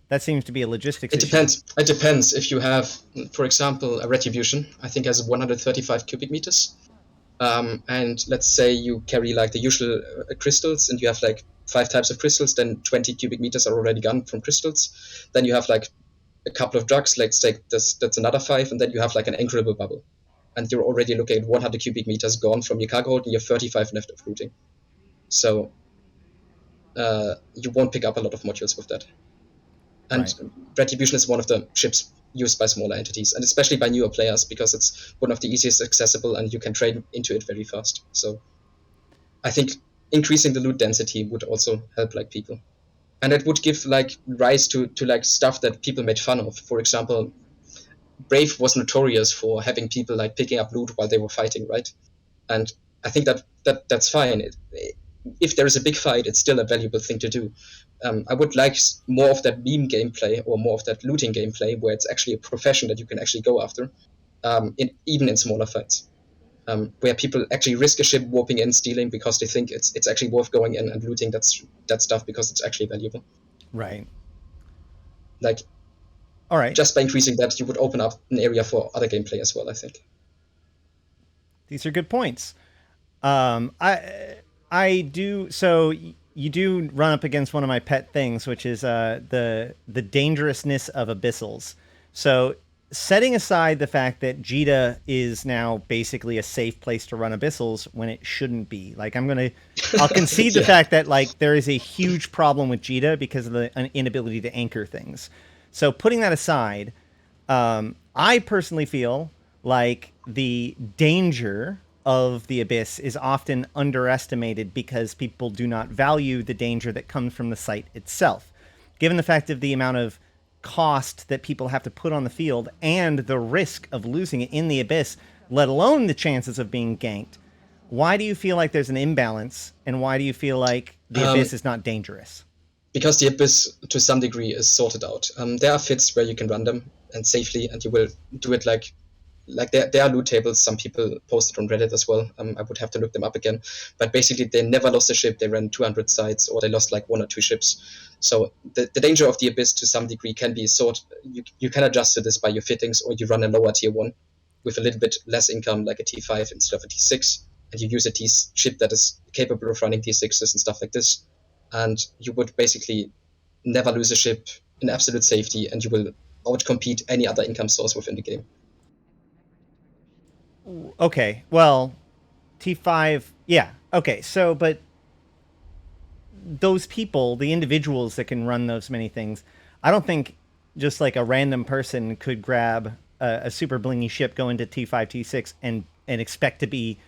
that seems to be a logistics It issue. depends. It depends. If you have, for example, a retribution, I think has 135 cubic meters, and let's say you carry like the usual crystals, and you have like 5 types of crystals, then 20 cubic meters are already gone from crystals. Then you have like a couple of drugs, let's take that's another 5, and then you have like an anchorable bubble, and you're already looking at 100 cubic meters gone from your cargo hold, and you have 35 left of looting. So you won't pick up a lot of modules with that. And Right. Retribution is one of the ships used by smaller entities, and especially by newer players, because it's one of the easiest accessible, and you can trade into it very fast. So I think increasing the loot density would also help like people, and it would give like rise to like stuff that people made fun of. For example, Brave was notorious for having people like picking up loot while they were fighting, right? And I think that's fine. If there is a big fight, it's still a valuable thing to do. I would like more of that meme gameplay or more of that looting gameplay where it's actually a profession that you can actually go after, even in smaller fights, where people actually risk a ship warping in, stealing because they think it's actually worth going in and looting that stuff because it's actually valuable. Right. Like All right. just by increasing that, you would open up an area for other gameplay as well, I think. These are good points. I do so. You do run up against one of my pet things, which is the dangerousness of abyssals. So, setting aside the fact that Jita is now basically a safe place to run abyssals when it shouldn't be. Like I'll concede the Yeah. fact that like there is a huge problem with Jita because of the inability to anchor things. So putting that aside, I personally feel like the danger of the Abyss is often underestimated because people do not value the danger that comes from the site itself. Given the fact of the amount of cost that people have to put on the field and the risk of losing it in the Abyss, let alone the chances of being ganked, why do you feel like there's an imbalance, and why do you feel like the Abyss is not dangerous? Because the Abyss, to some degree, is sorted out. There are fits where you can run them and safely, and you will do it like there are loot tables. Some people posted on Reddit as well. I would have to look them up again. But basically, they never lost a ship. They ran 200 sites, or they lost like 1 or 2 ships. So the danger of the Abyss, to some degree, can be you can adjust to this by your fittings, or you run a lower tier 1 with a little bit less income, like a T5 instead of a T6, and you use a T ship that is capable of running T6s and stuff like this. And you would basically never lose a ship in absolute safety, and you will outcompete any other income source within the game. Okay, well, T5, yeah. Okay, so, but those people, the individuals that can run those many things, I don't think just like a random person could grab a super blingy ship, go into T5, T6, and expect to be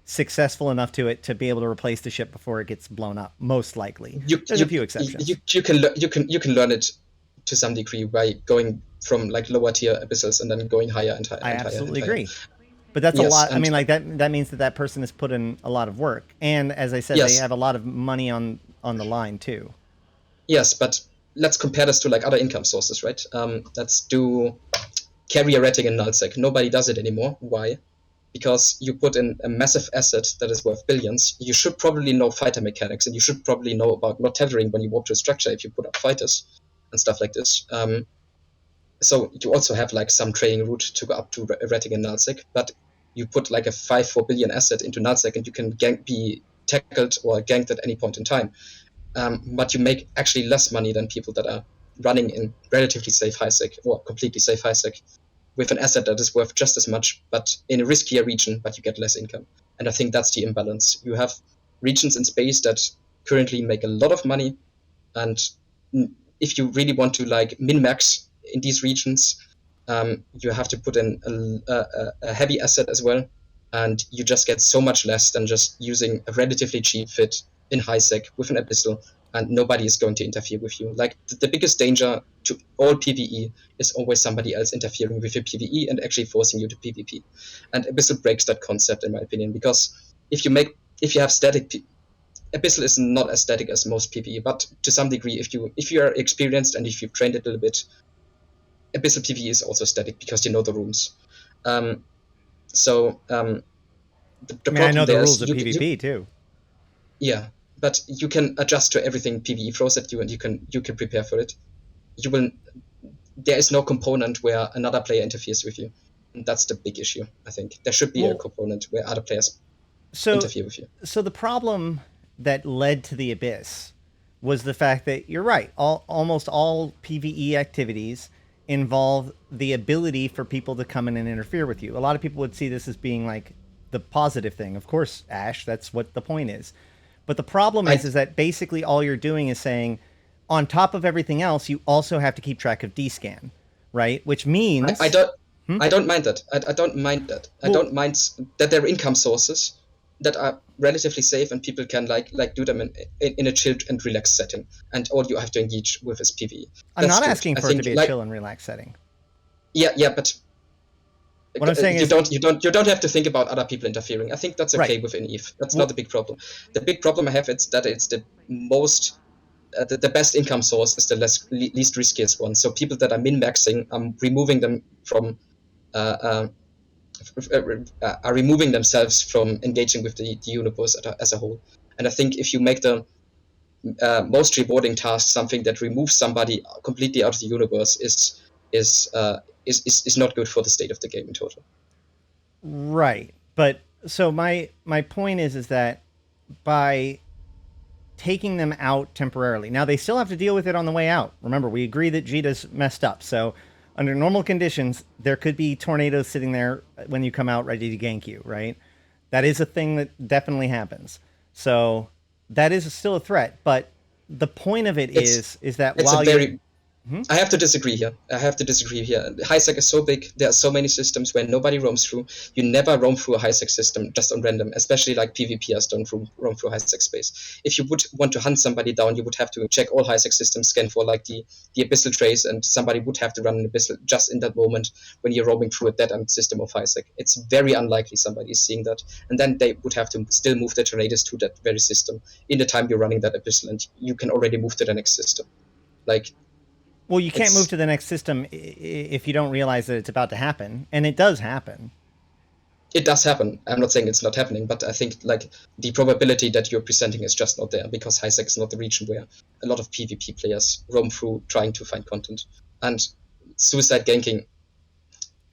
successful enough to it to be able to replace the ship before it gets blown up. Most likely, there's a few exceptions. You can learn it to some degree by going from like lower tier abyssals and then going higher and higher. I and absolutely higher. agree. But that's a lot. I mean, like that means that person has put in a lot of work, and as I said, they have a lot of money on the line too. Yes, but let's compare this to like other income sources, right? Let's do carrier rating and nullsec. Nobody does it anymore. Why? Because you put in a massive asset that is worth billions. You should probably know fighter mechanics, and you should probably know about not tethering when you warp to a structure if you put up fighters and stuff like this. So you also have like some training route to go up to rating and nullsec, but you put like a 5-4 billion asset into nullsec, and you can be tackled or ganked at any point in time. But you make actually less money than people that are running in relatively safe high sec or completely safe high sec with an asset that is worth just as much, but in a riskier region, but you get less income. And I think that's the imbalance. You have regions in space that currently make a lot of money, and if you really want to like min-max in these regions, you have to put in a heavy asset as well, and you just get so much less than just using a relatively cheap fit in high sec with an abyssal, and nobody is going to interfere with you. Like the biggest danger to all PvE is always somebody else interfering with your PvE and actually forcing you to PvP. And abyssal breaks that concept, in my opinion, because if you have static abyssal is not as static as most PvE, but to some degree, if you are experienced and if you've trained it a little bit, abyssal PvE is also static because you know the rooms. The problem I know the rules of PvP too. Yeah, but you can adjust to everything PvE throws at you, and you can prepare for it. There is no component where another player interferes with you. And that's the big issue, I think. There should be a component where other players interfere with you. So the problem that led to the Abyss was the fact that you're right. Almost all PvE activities involve the ability for people to come in and interfere with you. A lot of people would see this as being like the positive thing. Of course, Ash, that's what the point is. But the problem is that basically all you're doing is saying, on top of everything else, you also have to keep track of D-scan, right? Which means I don't mind that. I don't mind that. I don't mind that there are income sources that are relatively safe and people can like do them in a chilled and relaxed setting, and all you have to engage with is PvE. I'm not asking for it to be a chill and relaxed setting. Yeah, but what I'm saying is you don't have to think about other people interfering. I think that's okay within EVE. That's not the big problem. The big problem I have is that it's the most the best income source is the least riskiest one. So people that are min-maxing, I'm removing them from are removing themselves from engaging with the universe as a whole. And I think if you make the most rewarding task something that removes somebody completely out of the universe is not good for the state of the game in total. Right. But so my point is that by taking them out temporarily, now they still have to deal with it on the way out. Remember, we agree that Jita's messed up. So under normal conditions, there could be tornadoes sitting there when you come out ready to gank you, right? That is a thing that definitely happens. So that is still a threat. But the point of it is that while I have to disagree here. HiSec is so big. There are so many systems where nobody roams through. You never roam through a HiSec system just on random, especially like PvPers don't roam through HiSec space. If you would want to hunt somebody down, you would have to check all HiSec systems, scan for like the abyssal trace, and somebody would have to run an abyssal just in that moment when you're roaming through a dead-end system of HiSec. It's very unlikely somebody is seeing that. And then they would have to still move the tornadoes to that very system in the time you're running that abyssal, and you can already move to the next system. Like, well, you can't move to the next system if you don't realize that it's about to happen, and it does happen. It does happen. I'm not saying it's not happening, but I think like the probability that you're presenting is just not there, because HiSec is not the region where a lot of PvP players roam through trying to find content. And suicide ganking,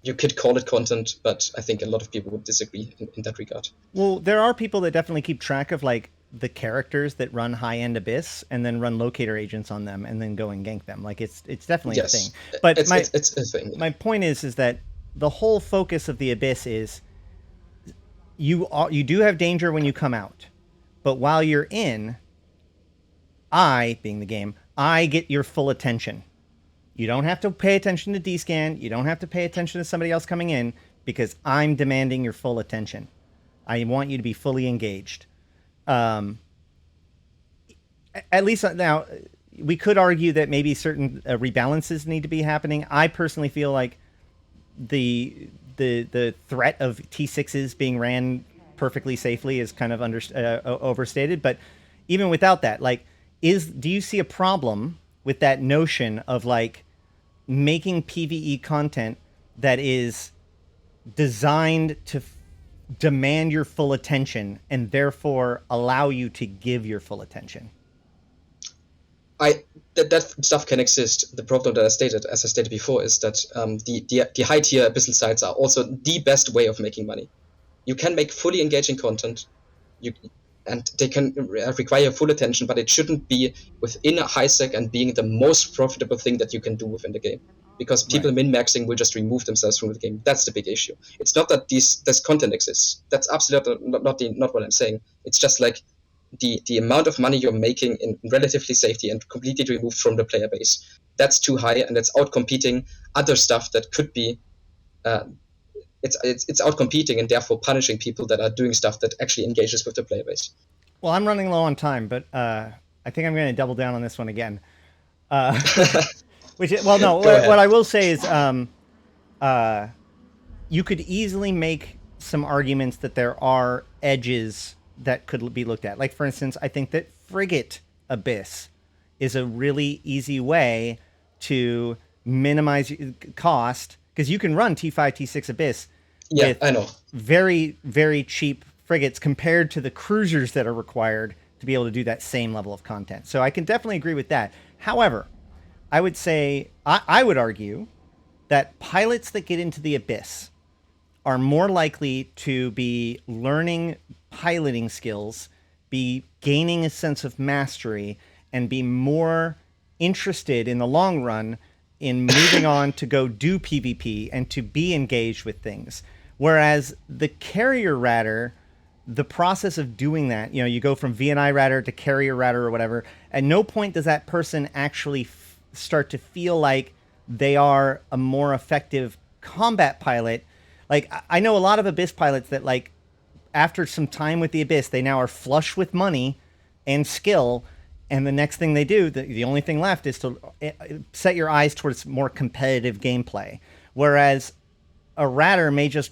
you could call it content, but I think a lot of people would disagree in that regard. Well, there are people that definitely keep track of like the characters that run high-end abyss and then run locator agents on them and then go and gank them. Like it's definitely a thing. But it's a thing. My point is that the whole focus of the abyss is you do have danger when you come out, but while you're in, I, being the game, I get your full attention. You don't have to pay attention to D-scan. You don't have to pay attention to somebody else coming in, because I'm demanding your full attention. I want you to be fully engaged. At least now, we could argue that maybe certain rebalances need to be happening. I personally feel like the threat of T6s being ran perfectly safely is kind of overstated. But even without that, like, do you see a problem with that notion of like making PvE content that is designed to demand your full attention and therefore allow you to give your full attention? That stuff can exist. The problem that as I stated before, is that the high tier abyssal sites are also the best way of making money. You can make fully engaging content, and they can require full attention, but it shouldn't be within a HiSec and being the most profitable thing that you can do within the game. Because people min-maxing will just remove themselves from the game. That's the big issue. It's not that this content exists. That's absolutely not what I'm saying. It's just like the amount of money you're making in relatively safety and completely removed from the player base. That's too high, and it's outcompeting other stuff that could be. It's outcompeting and therefore punishing people that are doing stuff that actually engages with the player base. Well, I'm running low on time, but I think I'm going to double down on this one again. What I will say is, you could easily make some arguments that there are edges that could be looked at. Like, for instance, I think that Frigate Abyss is a really easy way to minimize cost, because you can run T5, T6 Abyss with I know, very, very cheap frigates compared to the cruisers that are required to be able to do that same level of content. So I can definitely agree with that. However, I would say, I would argue that pilots that get into the Abyss are more likely to be learning piloting skills, be gaining a sense of mastery, and be more interested in the long run in moving on to go do PvP and to be engaged with things. Whereas the carrier radar, the process of doing that, you go from VNI radar to carrier radar or whatever, at no point does that person actually start to feel like they are a more effective combat pilot. Like, I know a lot of Abyss pilots that, like, after some time with the Abyss, they now are flush with money and skill, and the next thing they do, the only thing left is to set your eyes towards more competitive gameplay. Whereas a radar may just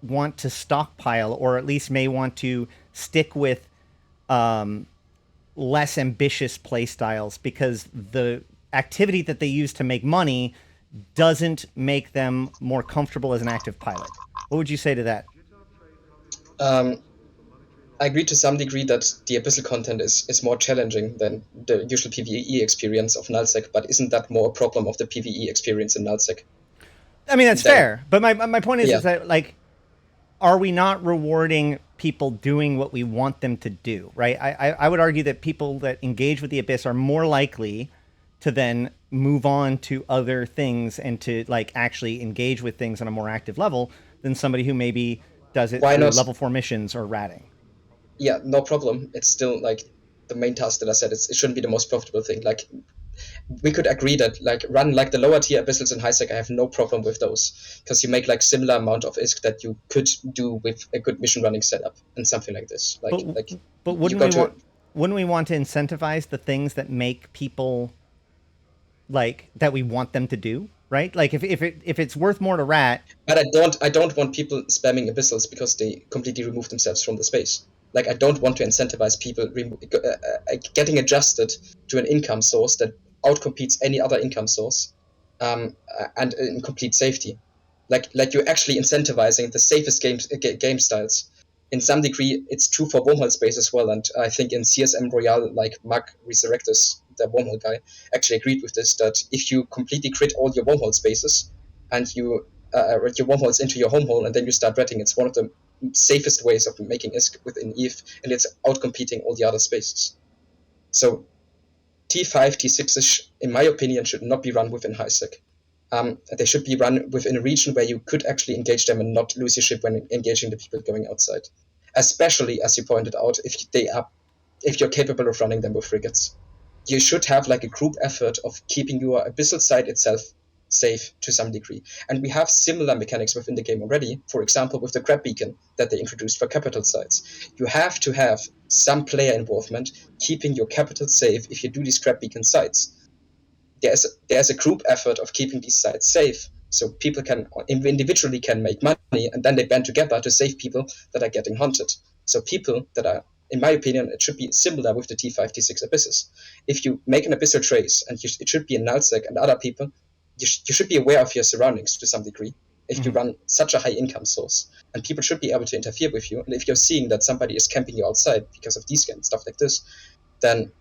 want to stockpile, or at least may want to stick with less ambitious play styles, because the activity that they use to make money doesn't make them more comfortable as an active pilot. What would you say to that? I agree to some degree that the abyssal content is more challenging than the usual PvE experience of nullsec, but isn't that more a problem of the PvE experience in nullsec? I mean, that's fair, but my point is that, like, are we not rewarding people doing what we want them to do, right? I would argue that people that engage with the Abyss are more likely to then move on to other things and to, like, actually engage with things on a more active level than somebody who maybe does it through level 4 missions or ratting. Yeah, no problem. It's still, like, the main task that I said. It shouldn't be the most profitable thing. Like, we could agree that like run like the lower tier abyssals in HiSec. I have no problem with those because you make like similar amount of ISK that you could do with a good mission running setup and something like this. But Like but you got to wouldn't we want to incentivize the things that make people like that we want them to do, right? Like if it's worth more to rat. But I don't want people spamming abyssals because they completely remove themselves from the space. Like I don't want to incentivize people getting adjusted to an income source that outcompetes any other income source, and in complete safety. Like you're actually incentivizing the safest game styles. In some degree, it's true for wormhole space as well. And I think in CSM Royale, like Mark Resurrectus, the wormhole guy, actually agreed with this, that if you completely crit all your wormhole spaces and you your wormholes into your home hole and then you start retting, it's one of the safest ways of making ISK within EVE, and it's outcompeting all the other spaces. So T5, T6, in my opinion, should not be run within HiSec. They should be run within a region where you could actually engage them and not lose your ship when engaging the people going outside. Especially, as you pointed out, if you're capable of running them with frigates. You should have like a group effort of keeping your abyssal site itself safe to some degree. And we have similar mechanics within the game already. For example, with the crab beacon that they introduced for capital sites. You have to have some player involvement keeping your capital safe if you do these crab beacon sites. There's a group effort of keeping these sites safe, so people can individually can make money, and then they band together to save people that are getting hunted. So people that are, in my opinion, it should be similar with the T5, T6 abysses. If you make an abyssal trace, and it should be in nullsec and other people, you should be aware of your surroundings to some degree. If you run such a high income source, and people should be able to interfere with you, and if you're seeing that somebody is camping you outside because of descan and stuff like this, then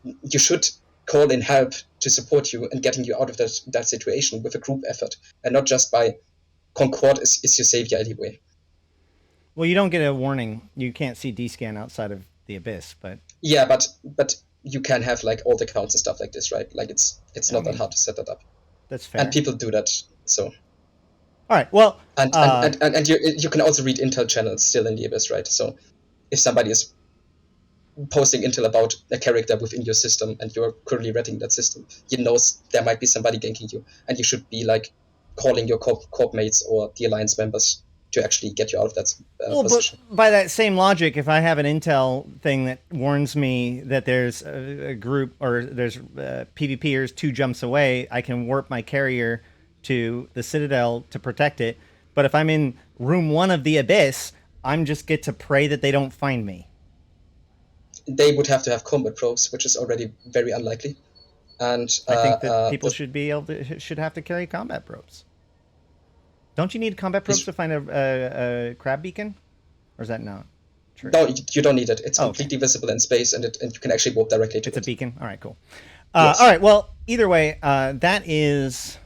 you should call in help to support you and getting you out of that situation with a group effort, and not just by Concord is your savior anyway. Well, you don't get a warning. You can't see descan outside of the abyss, but yeah, but you can have like alt accounts and stuff like this, right? Like it's not that hard to set that up. That's fair. And people do that. So all right, well, and you can also read intel channels still in the abyss, right? So if somebody is posting intel about a character within your system and you're currently reading that system, you know there might be somebody ganking you, and you should be like calling your corp mates or the alliance members to actually get you out of that position. But by that same logic, if I have an intel thing that warns me that there's a group or there's PvPers 2 jumps away, I can warp my carrier to the Citadel to protect it. But if I'm in room 1 of the abyss, I'm just get to pray that they don't find me. They would have to have combat probes, which is already very unlikely. And I think that people should have to carry combat probes. Don't you need combat probes to find a crab beacon, or is that not true? No, you don't need it. It's completely visible in space, and you can actually warp directly to it. It's a beacon. All right, cool. Yes. All right. Well, either way, that is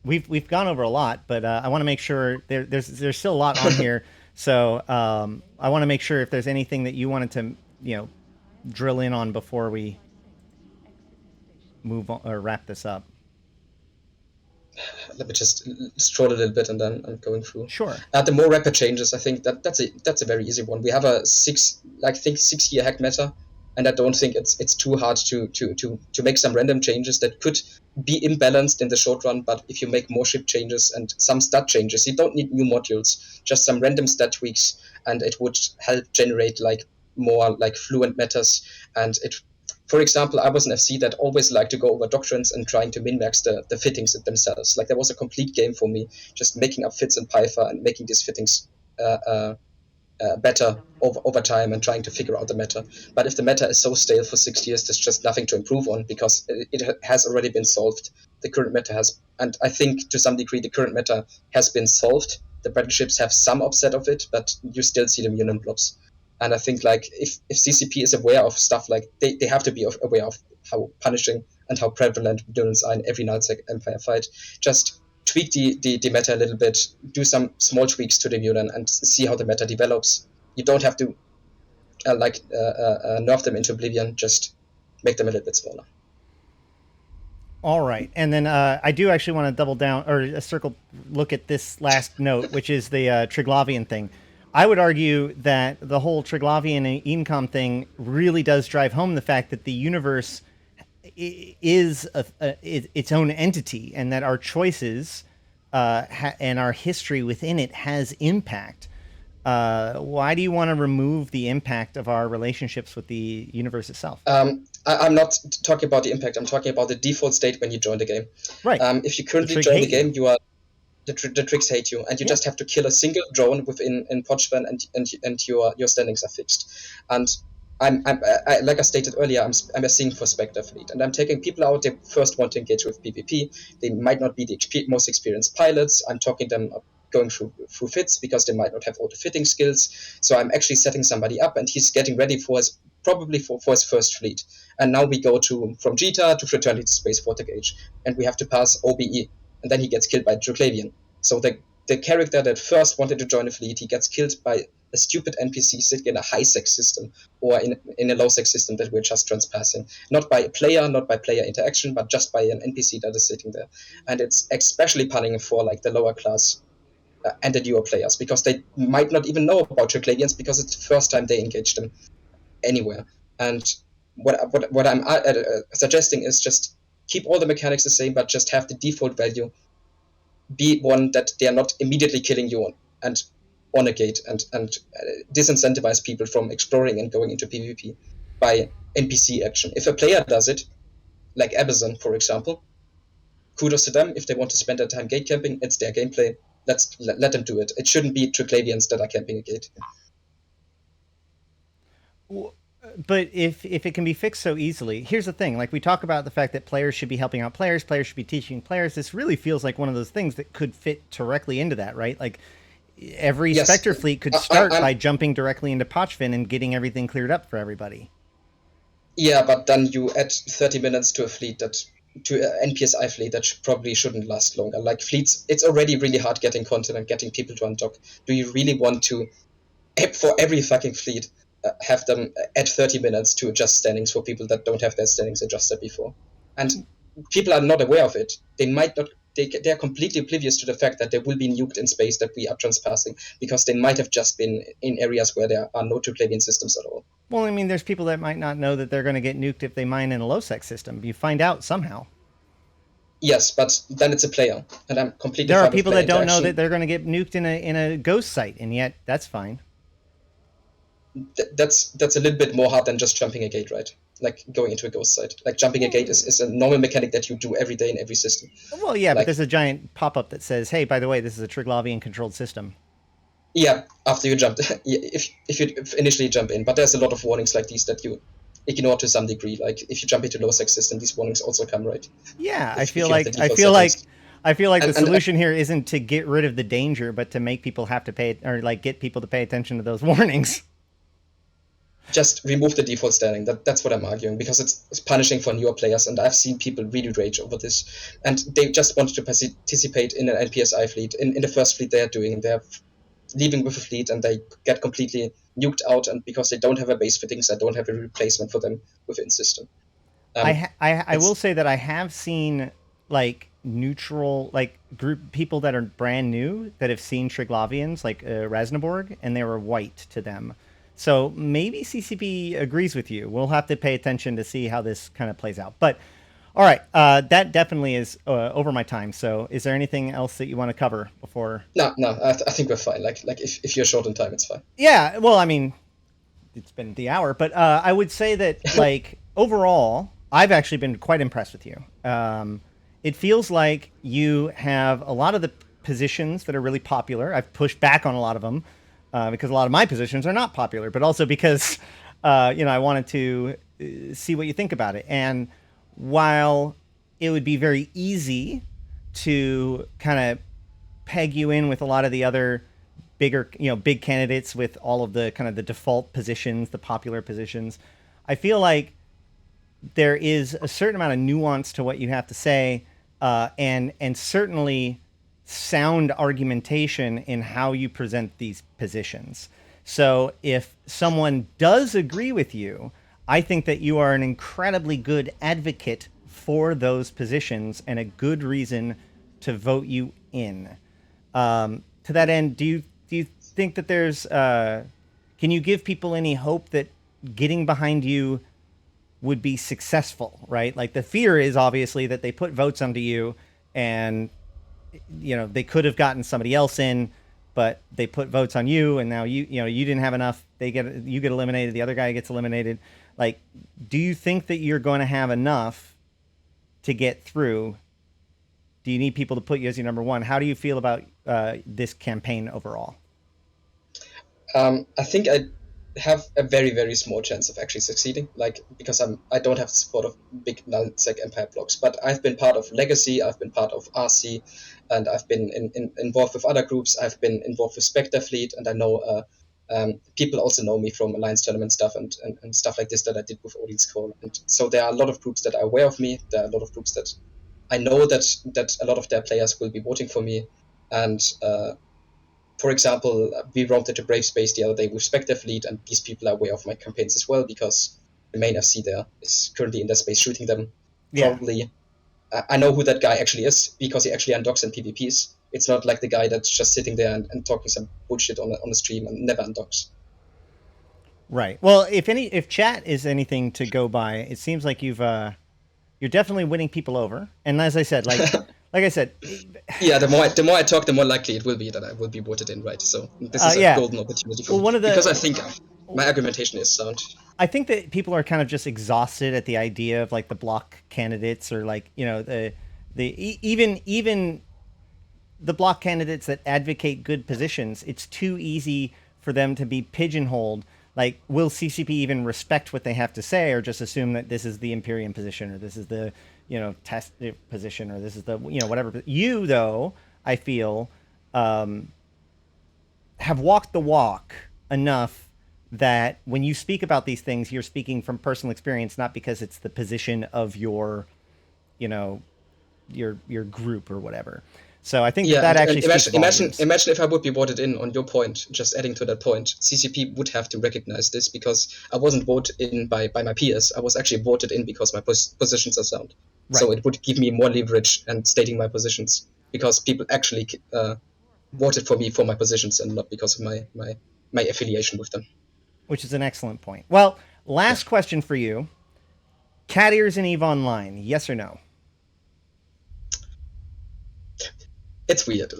we've gone over a lot, but I want to make sure there's still a lot on here. So I want to make sure if there's anything that you wanted to drill in on before we move on or wrap this up. Let me just stroll a little bit and then I'm going through. Sure. The more rapid changes, I think that's a very easy one. We have a 6-year hack meta, and I don't think it's too hard to make some random changes that could be imbalanced in the short run. But if you make more ship changes and some stat changes, you don't need new modules, just some random stat tweaks, and it would help generate like more like fluent metas. And it, for example, I was an FC that always liked to go over doctrines and trying to min-max the fittings themselves. Like there was a complete game for me, just making up fits in Python and making these fittings better over time and trying to figure out the meta. But if the meta is so stale for 6 years, there's just nothing to improve on because it has already been solved. The current meta has, and I think to some degree the current meta has been solved. The battleships have some offset of it, but you still see the mutant blobs. And I think like if CCP is aware of stuff, like they have to be aware of how punishing and how prevalent mutants are in every nullsec Empire fight. Just tweak the meta a little bit, do some small tweaks to the mutant and see how the meta develops. You don't have to nerf them into oblivion, just make them a little bit smaller. All right. And then I do actually want to double down or look at this last note, which is the Triglavian thing. I would argue that the whole Triglavian and Encom thing really does drive home the fact that the universe is its own entity, and that our choices and our history within it has impact. Why do you want to remove the impact of our relationships with the universe itself? I'm not talking about the impact. I'm talking about the default state when you join the game. Right. If you The currently trig join the hate game, you. you are the tricks hate you, and you Yeah. just have to kill a single drone within in Pochvan, and your standings are fixed. And I like I stated earlier, I'm a seeing for Spectre Fleet, and I'm taking people out. They first want to engage with PvP. They might not be the most experienced pilots. I'm talking them going through fits because they might not have all the fitting skills. So I'm actually setting somebody up, and he's getting ready for his probably for his first fleet. And now we go to from Jita to Fraternity Space Vortex Age, and we have to pass OBE, and then he gets killed by Draclavian. So the character that first wanted to join a fleet, he gets killed by a stupid NPC sitting in a high sex system or in a low sex system that we're just transpassing. Not by a player, not by player interaction, but just by an NPC that is sitting there. And it's especially punning for like the lower class and the newer players because they might not even know about Draclavians because it's the first time they engage them anywhere. And what I'm suggesting is just keep all the mechanics the same, but just have the default value be one that they are not immediately killing you on a gate and disincentivize people from exploring and going into PvP by NPC action. If a player does it, like Abazon, for example, kudos to them. If they want to spend their time gate camping, it's their gameplay. Let them do it. It shouldn't be Triclavians that are camping a gate. But if it can be fixed so easily, here's the thing. Like, we talk about the fact that players should be helping out players should be teaching players. This really feels like one of those things that could fit directly into that, right? Like, every Yes, Spectre fleet could start by jumping directly into Pochvan and getting everything cleared up for everybody. Yeah, but then you add 30 minutes to a fleet to an NPSI fleet that probably shouldn't last longer. Like fleets, it's already really hard getting content and getting people to undock. Do you really want to, for every fucking fleet, have them add 30 minutes to adjust standings for people that don't have their standings adjusted before? And people are not aware of it. They might not. They're completely oblivious to the fact that they will be nuked in space that we are transpassing because they might have just been in areas where there are no Triclavian systems at all. Well, I mean, there's people that might not know that they're going to get nuked if they mine in a low sec system. You find out somehow. Yes, but then it's a player, and I'm completely. There are people that don't know that they're going to get nuked in a ghost site, and yet that's fine. That's a little bit more hard than just jumping a gate, right? Like going into a ghost site. Like jumping a gate is a normal mechanic that you do every day in every system. Well, yeah, but there's a giant pop-up that says, "Hey, by the way, this is a Triglavian controlled system." Yeah, after you jump, if you initially jump in, but there's a lot of warnings like these that you ignore to some degree. Like if you jump into low sex system, these warnings also come, right? Yeah, I feel like the solution here isn't to get rid of the danger, but to make people have to pay or like get people to pay attention to those warnings. Just remove the default standing. That's what I'm arguing because it's punishing for newer players, and I've seen people really rage over this, and they just want to participate in an NPSI fleet. In the first fleet they're doing, they're leaving with a fleet, and they get completely nuked out, and because they don't have a base fittings, I don't have a replacement for them within system. I will say that I have seen like neutral like group people that are brand new that have seen Triglavians like Rasnaborg, and they were white to them. So maybe CCP agrees with you. We'll have to pay attention to see how this kind of plays out. But all right, that definitely is over my time. So is there anything else that you want to cover before? No, I think we're fine. Like if you're short on time, it's fine. Yeah, well, I mean, it's been the hour, but I would say that like overall, I've actually been quite impressed with you. It feels like you have a lot of the positions that are really popular. I've pushed back on a lot of them. Because a lot of my positions are not popular, but also because, I wanted to see what you think about it. And while it would be very easy to kind of peg you in with a lot of the other bigger, big candidates with all of the kind of the default positions, the popular positions, I feel like there is a certain amount of nuance to what you have to say, and certainly sound argumentation in how you present these positions. So if someone does agree with you, I think that you are an incredibly good advocate for those positions and a good reason to vote you in. To that end, do you think that there's can you give people any hope that getting behind you would be successful, right? Like the fear is obviously that they put votes onto you, and they could have gotten somebody else in, but they put votes on you, and now you didn't have enough. You get eliminated. The other guy gets eliminated. Like, do you think that you're going to have enough to get through? Do you need people to put you as your number one? How do you feel about this campaign overall? I think I have a very, very small chance of actually succeeding, like, because I don't have the support of big nullsec Empire blocks, but I've been part of Legacy, I've been part of RC, and I've been involved with other groups. I've been involved with Spectre Fleet, and I know people also know me from Alliance tournament stuff and stuff like this that I did with Odin's Call. And so there are a lot of groups that are aware of me. There are a lot of groups that I know that a lot of their players will be voting for me. And for example, we roamed to Brave Space the other day with Spectre Fleet, and these people are aware of my campaigns as well, because the main FC there is currently in their space shooting them. Yeah. Probably, I know who that guy actually is, because he actually undocks in PvPs. It's not like the guy that's just sitting there and talking some bullshit on the stream and never undocks. Right. Well, if chat is anything to go by, it seems like you're definitely winning people over. And as I said, like I said, yeah, the more I talk, the more likely it will be that I will be voted in, right? So this is a golden opportunity for me, because I think my argumentation is sound. I think that people are kind of just exhausted at the idea of like the block candidates, or like even the block candidates that advocate good positions. It's too easy for them to be pigeonholed. Like, will CCP even respect what they have to say, or just assume that this is the Imperium position, or this is the test position, or this is the whatever. You, though, I feel have walked the walk enough that when you speak about these things, you're speaking from personal experience, not because it's the position of your group or whatever. So I think that actually imagine if I would be voted in on your point. Just adding to that point, CCP would have to recognize this, because I wasn't voted in by my peers. I was actually voted in because my positions are sound. Right. So it would give me more leverage and stating my positions, because people actually voted for me for my positions and not because of my affiliation with them. Which is an excellent point. Well, last question for you: cat ears in EVE Online, yes or no? It's weird.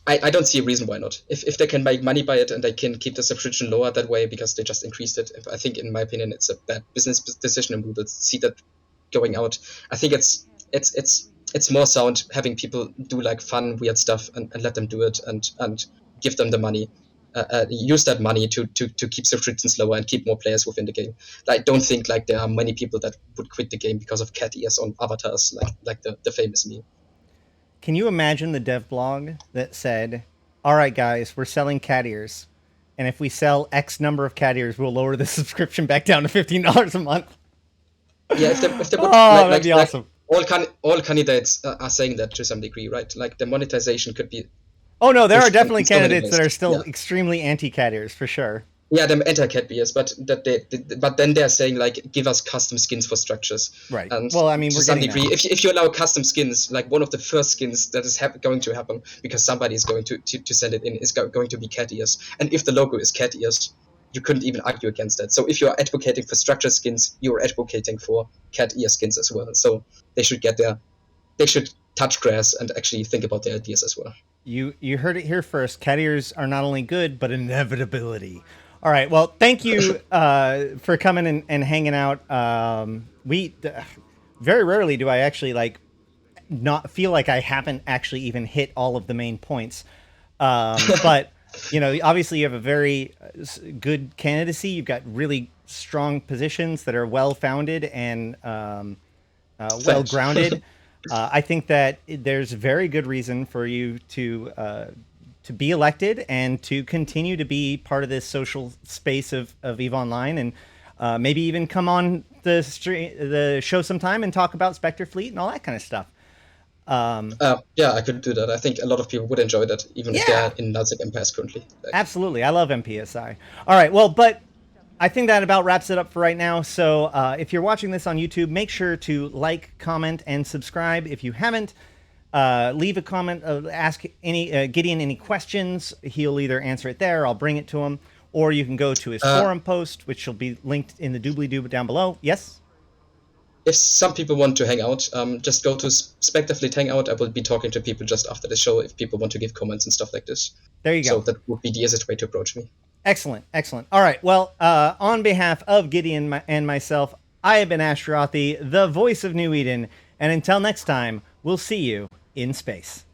I don't see a reason why not. If they can make money by it and they can keep the subscription lower that way because they just increased it, I think, in my opinion, it's a bad business decision, and we will see that going out. I think it's more sound having people do like fun, weird stuff and let them do it and give them the money. Use that money to keep subscriptions lower and keep more players within the game. I don't think like there are many people that would quit the game because of cat ears on avatars like the famous meme. Can you imagine the dev blog that said, all right, guys, we're selling cat ears, and if we sell X number of cat ears, we'll lower the subscription back down to $15 a month? Yeah, if they would, that'd be awesome. All candidates are saying that to some degree, right? Like the monetization could be... Oh, no, there are definitely candidates that are still extremely anti-cat ears, for sure. Yeah, them anti-cat beers, but then they're saying like, give us custom skins for structures. Right. And well, I mean, to some degree, if you allow custom skins, like one of the first skins that is going to happen because somebody is going to send it in is going to be cat ears. And if the logo is cat ears, you couldn't even argue against that. So if you're advocating for structure skins, you're advocating for cat ear skins as well. So they should touch grass and actually think about their ideas as well. You heard it here first. Cat ears are not only good, but inevitability. All right. Well, thank you for coming and hanging out. We very rarely do I actually not feel like I haven't actually even hit all of the main points. But obviously you have a very good candidacy. You've got really strong positions that are well founded and well grounded. I think that there's very good reason for you to be elected and to continue to be part of this social space of EVE Online, and maybe even come on the show sometime and talk about Spectre Fleet and all that kind of stuff. Yeah, I could do that. I think a lot of people would enjoy that, even if they're in nullsec Empires currently. Absolutely. I love MPSI. All right. Well, but I think that about wraps it up for right now. So if you're watching this on YouTube, make sure to like, comment, and subscribe. If you haven't, leave a comment, ask Gideon any questions. He'll either answer it there, or I'll bring it to him, or you can go to his forum post, which will be linked in the doobly-doo down below. Yes? If some people want to hang out, just go to Spectre Fleet Hangout. I will be talking to people just after the show if people want to give comments and stuff like this. There you go. So that would be the easiest way to approach me. Excellent, excellent. All right, well, on behalf of Gideon and myself, I have been Ashtarothi, the voice of New Eden, and until next time, we'll see you in space.